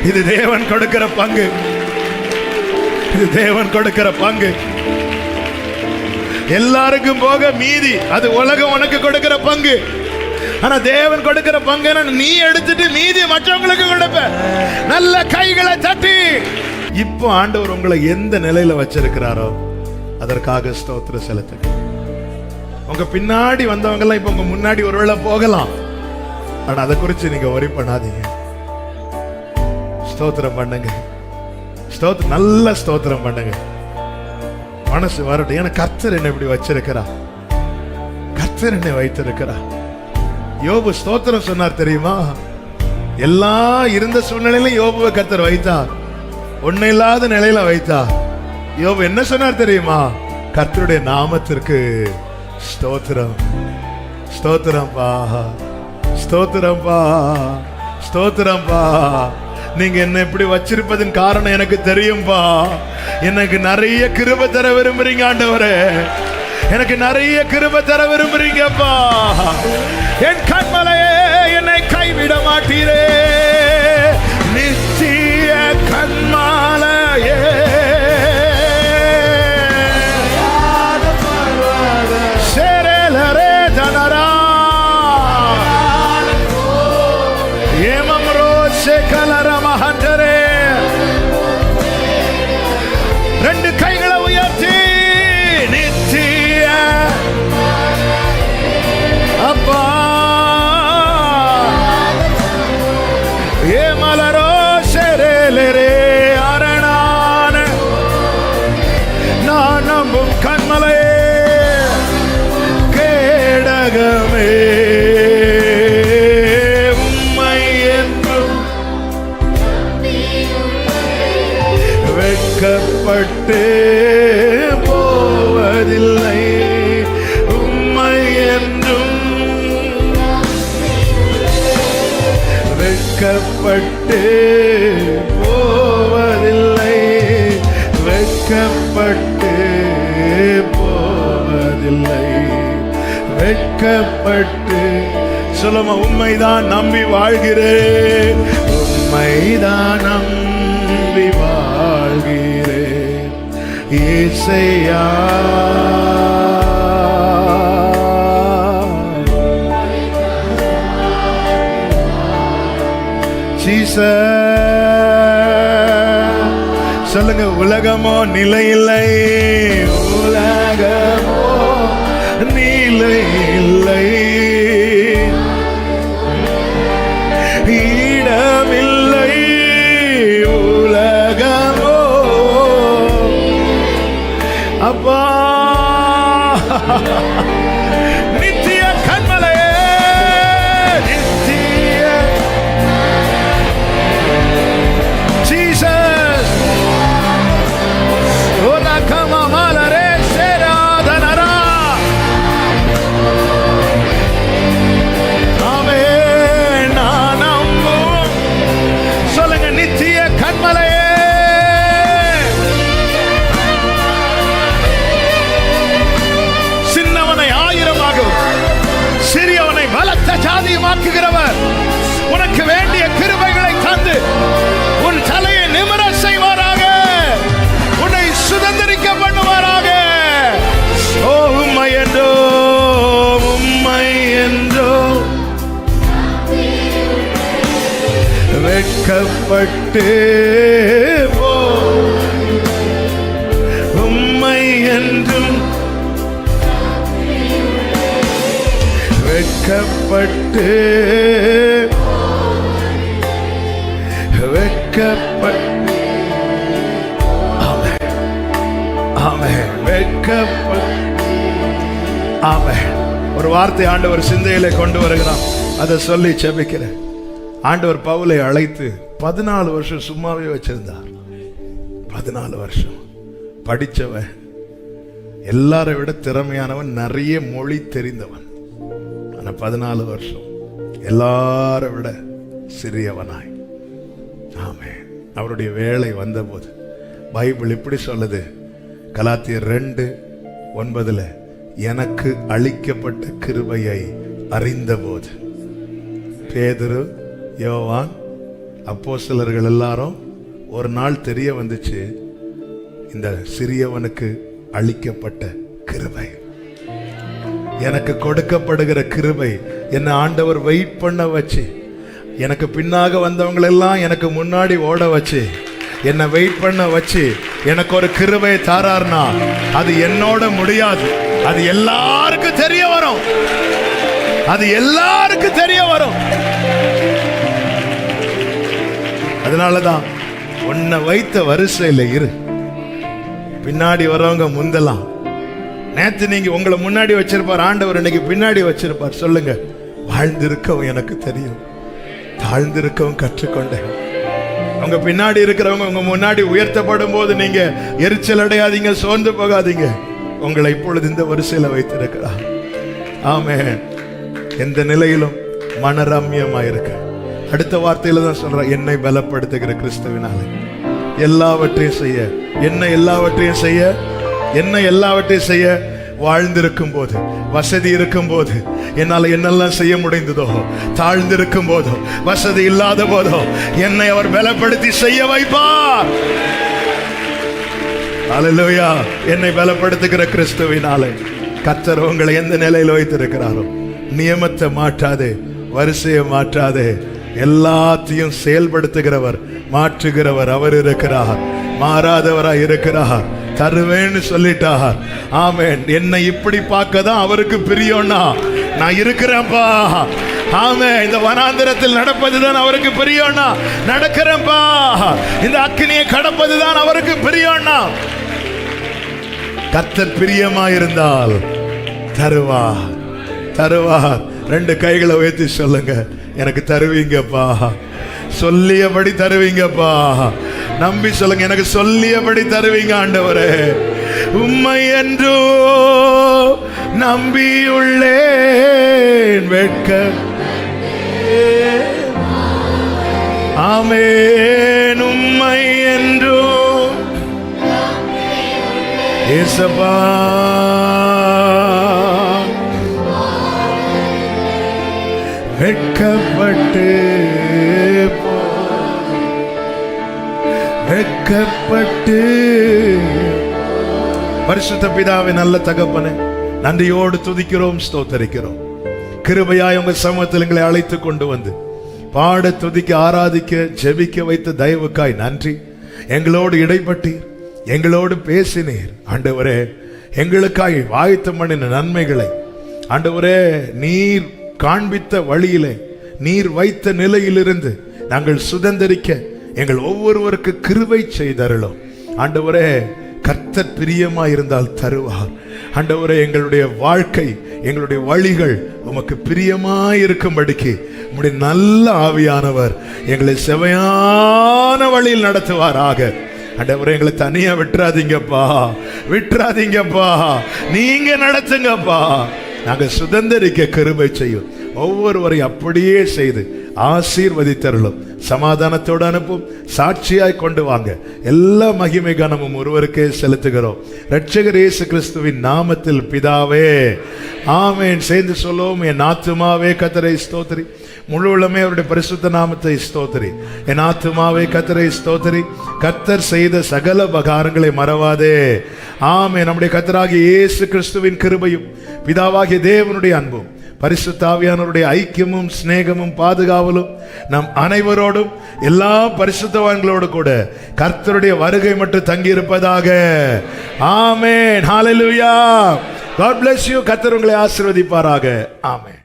இது தேவன் கொடுக்கிற பங்கு. இது தேவன் கொடுக்கிற பங்கு. எல்லாருக்கும் போக மீதி அது உலகம் உனக்கு கொடுக்கிற பங்கு. ஆனா தேவன் கொடுக்கிற பங்கு நீ எடுத்துட்டு மீதி மற்றவங்களுக்கு கொடுப்ப. நல்ல கைகளை தட்டி. இப்போ ஆண்டவர் உங்களை எந்த நிலையில வச்சிருக்கிறாரோ அதற்காக ஸ்தோத்திரம் செலுத்துங்க. உங்க பின்னாடி வந்தவங்க எல்லாம் இப்ப உங்க முன்னாடி ஒருவேளை போகலாம். ஆனா அதை குறிச்சு நீங்க worry பண்ணாதீங்க. ஸ்தோத்திரம் பண்ணுங்க. நல்ல ஸ்தோத்திரம் பண்ணுங்க. மனசு வரட்டும். ஏன்னா கர்த்தர் என்ன இப்படி வச்சிருக்கிறா. கர்த்தர் என்னை வைத்திருக்கிறா. யோபு ஸ்தோத்திரம் சொன்னார் தெரியுமா? எல்லாம் இருந்த சூழ்நிலையில யோபுவை கர்த்தர் வைத்தார். ஒண்ணு இல்லாத நிலையில வைத்தார். யோபு என்ன சொன்னார் தெரியுமா? கர்த்தருடைய நாமத்திற்கு ஸ்தோத்திரம். ஸ்தோத்திரம்பா, ஸ்தோத்திரம்பா, ஸ்தோத்திரம்பா. நீங்க என்ன இப்படி வச்சிருப்பதன் காரணம் எனக்கு தெரியும்பா. எனக்கு நிறைய கிருபை தர விரும்புறீங்க ஆண்டவரே. எனக்கு நிறைய கிருபை தர விரும்புறீங்கப்பா. என் கண்மலையே, என்னை கைவிட மாட்டீரே. நித்திய கண்மலையே, சேரலரே தனரா ஏமம்ரோ சேகலர மஹந்தரே. 2 கைகளை உயர்த்தி நித்திய அப்பா ஆமே உம்மை என்றும் வெட்கப்பட்டு போவதில்லை. உம்மை என்றும் வெட்கப்பட்டு போவதில்லை. வெட்கப்பட்டு போவதில்லை. வெட்கப்பட்டு சொல்லுமா, உம்மைதான் நம்பி வாழ்கிறேன். உம்மைதான் நம்பி வாழ்கிறேன் இயேசையா. சொல்லுங்க, உலகமோ நிலையில்லை. உலகமோ நிலையில்லை. இடமில்லை உலகமோ. அப்பா நித்திய கண்மலையே, நித்திய ஜீசஸ். உலகம மலரே சேராதனரா. ஆமே நான் நம்பும். சொல்லுங்க, நித்திய கண்மலையே. சின்னவனை ஆயிரமாகவும் சிறியவனை பலத்த ஜாதியுமாக்குகிறவர் உனக்கு வேண்டிய கிருபைகளை தந்து உன் தலையை நிமிர செய்வாராக, உன்னை சுதந்திரிக்க பண்ணுவாராக. ஓ உம்மை என்றோ, உம்மை என்றோ வெட்கப்பட்டு போ. உம்மை என்றும் வெட்கப்பட்டு வெட்கப்பட்டு ஆமென் ஆமென் வெட்கப்பட்டு ஆமென். ஒரு வார்த்தை ஆண்டவர் சிந்தையிலே கொண்டு வருகிறான், அதை சொல்லி செபிக்கிறேன். ஆண்டவர் பவுலை அழைத்து 14 வருஷம் சும்மாவே வச்சிருந்தார். 14 வருஷம் படிச்சவன், எல்லாரை விட திறமையானவன், நிறைய மொழி தெரிந்தவன். ஆனா 14 வருஷம் எல்லாரை விட சிறியவனாய். ஆமென். அவருடைய வேலை வந்தபோது பைபிள் இப்படி சொல்லுது, கலாத்தியர் 2:9, எனக்கு அளிக்கப்பட்ட கிருபையை அறிந்தபோது. பேதுரு, யோவான், அப்போஸ்தலர்கள் எல்லாரும் ஒரு நாள் தெரிய வந்துச்சு, இந்த சிறியவனுக்கு அளிக்கப்பட்ட கிருபை, எனக்கு கொடுக்கப்படுகிற கிருபை. என்ன ஆண்டவர் வெயிட் பண்ண வச்சு, எனக்கு பின்னாக வந்தவங்களெல்லாம் எனக்கு முன்னாடி ஓட வச்சு, என்னை வெயிட் பண்ண வச்சு எனக்கு ஒரு கிருபை தாரார்னா அது என்னோட முடியாது. அது எல்லாருக்கும் தெரிய வரும். அது எல்லாருக்கும் தெரிய வரும். அதனாலதான் உன்னை வைத்த வரிசையில இரு. பின்னாடி வரவங்க முந்தலாம். நேத்து நீங்க உங்களை முன்னாடி வச்சிருப்பார் ஆண்டவர், இன்னைக்கு பின்னாடி வச்சிருப்பார். சொல்லுங்க, வாழ்ந்திருக்கவும் எனக்கு தெரியும், தாழ்ந்திருக்கவும் கற்றுக்கொண்டேன். உங்க பின்னாடி இருக்கிறவங்க உங்க முன்னாடி உயர்த்தப்படும் போது நீங்க எரிச்சல் அடையாதீங்க, சோர்ந்து போகாதீங்க. உங்களை இப்பொழுது இந்த வரிசையில வைத்திருக்கிறார். ஆமென். எந்த நிலையிலும் மனரம்யமாயிருக்க. அடுத்த வார்த்தையில தான் சொல்ற, என்னை பலப்படுத்துகிற கிறிஸ்துவினாலே எல்லாவற்றையும் செய்ய. என்ன எல்லாவற்றையும் செய்ய? என்ன எல்லாவற்றையும் செய்ய? வாழ்ந்திருக்கும் போது, வசதி இருக்கும் போது என்னால என்னெல்லாம் செய்ய முடிந்ததோ, தாழ்ந்திருக்கும் போதோ, வசதி இல்லாத போதோ என்னை அவர் பலப்படுத்தி செய்ய வைப்பார். அல்லேலூயா. என்னை பலப்படுத்துகிற கிறிஸ்துவினாலே. கர்த்தர் உங்களை எந்த நிலையில் வைத்திருக்கிறாரோ, நியமத்தை மாற்றாதே, வரிசையை மாற்றாதே, எல்லாத்தையும் செயல்படுத்துகிறவர், மாற்றுகிறவர் அவர் இருக்கிறார். மாறாதவராய் இருக்கிறார். தருவேன்னு சொல்லிட்டார். ஆமென். என்னை இப்படி பார்க்க தான் அவருக்கு பிரியம்னா நான் இருக்கிறேன்ப்பா. ஆமென். இந்த வனாந்திரத்தில் நடப்பதுதான் அவருக்கு பிரியம்னா நடக்கிறேன்ப்பா. இந்த அக்கினியை கடப்பதுதான் அவருக்கு பிரியம்னா. கர்த்தர் பிரியமாயிருந்தால் தருவார். தருவார். 2 கைகளை உயர்த்தி சொல்லுங்க, எனக்கு தருவீங்கப்பா, சொல்லியபடி தருவீங்கப்பா. நம்பி சொல்லுங்க, எனக்கு சொல்லியபடி தருவீங்க ஆண்டவரே. உம்மை என்றோ நம்பியுள்ளேன், வெட்க ஆமென். உம்மை என்றோ இயேசப்பா, வெட்கப்பட்டு வெட்கப்பட்டு. பரிசுத்த பிதாவே, நல்ல தகப்பனே, நன்றியோடு துதிக்கிறோம், ஸ்தோத்தரிக்கிறோம். கிருபையாய் உங்க சமூகத்தில் எங்களை அழைத்து கொண்டு வந்து பாட, துதிக்க, ஆராதிக்க, ஜெபிக்க வைத்த தயவுக்காய் நன்றி. எங்களோடு இடைப்பட்டீர், எங்களோடு பேசினீர் ஆண்டவரே. எங்களுக்காய் வாய்த்த பண்ணின நன்மைகளை ஆண்டவரே, நீர் காண்பித்த வழியிலே, நீர் வைத்த நிலையிலிருந்து நாங்கள் சுதந்திரிக்க எங்கள் ஒவ்வொருவருக்கு கிருபை செய்தருளும் ஆண்டவரே. கர்த்தர் பிரியமாய் இருந்தால் தருவார் ஆண்டவரே. எங்களுடைய வாழ்க்கை, எங்களுடைய வழிகள் உமக்கு பிரியமாய் இருக்கும்படிக்கு உம்முடைய நல்ல ஆவியானவர் எங்களை செவையான வழியில் நடத்துவாராக. ஆண்டவரே, எங்களை தனியா விட்டுறாதீங்கப்பா, விட்டுறாதீங்கப்பா, நீங்க நடத்துங்கப்பா. நாங்க சுதந்திரிக்க கிருபை செய்யும். ஒவ்வொருவரையும் அப்படியே செய்து ஆசீர்வதித்தருளும். சமாதானத்தோடு அனுப்பும். சாட்சியாய் கொண்டு வாங்க. எல்லா மகிமை கனமும் ஒருவருக்கே செலுத்துகிறோம், இரட்சகர் இயேசு கிறிஸ்துவின் நாமத்தில் பிதாவே, ஆமென். சேர்ந்து சொல்லுவோம், என் ஆத்துமாவே கர்த்தரை ஸ்தோத்திரி, முழு உள்ளமே அவருடைய பரிசுத்த நாமத்தை ஸ்தோத்திரி. என் ஆத்துமாவே கர்த்தரை ஸ்தோத்திரி, கர்த்தர் செய்த சகல உபகாரங்களை மறவாதே. ஆமென். நம்முடைய கர்த்தராகிய இயேசு கிறிஸ்துவின் கிருபையும் பிதாவாகிய தேவனுடைய அன்பும் பரிசுத்த ஆவியானவருடைய ஐக்கியமும் சிநேகமும் பாதுகாவலும் நம் அனைவரோடும் எல்லா பரிசுத்தவான்களோடு கூட கர்த்தருடைய வருகை மட்டும் தங்கி இருப்பதாக. ஆமென். ஹalleluya. God bless you. கர்த்தர் உங்களை ஆசீர்வதிப்பாராக. ஆமென்.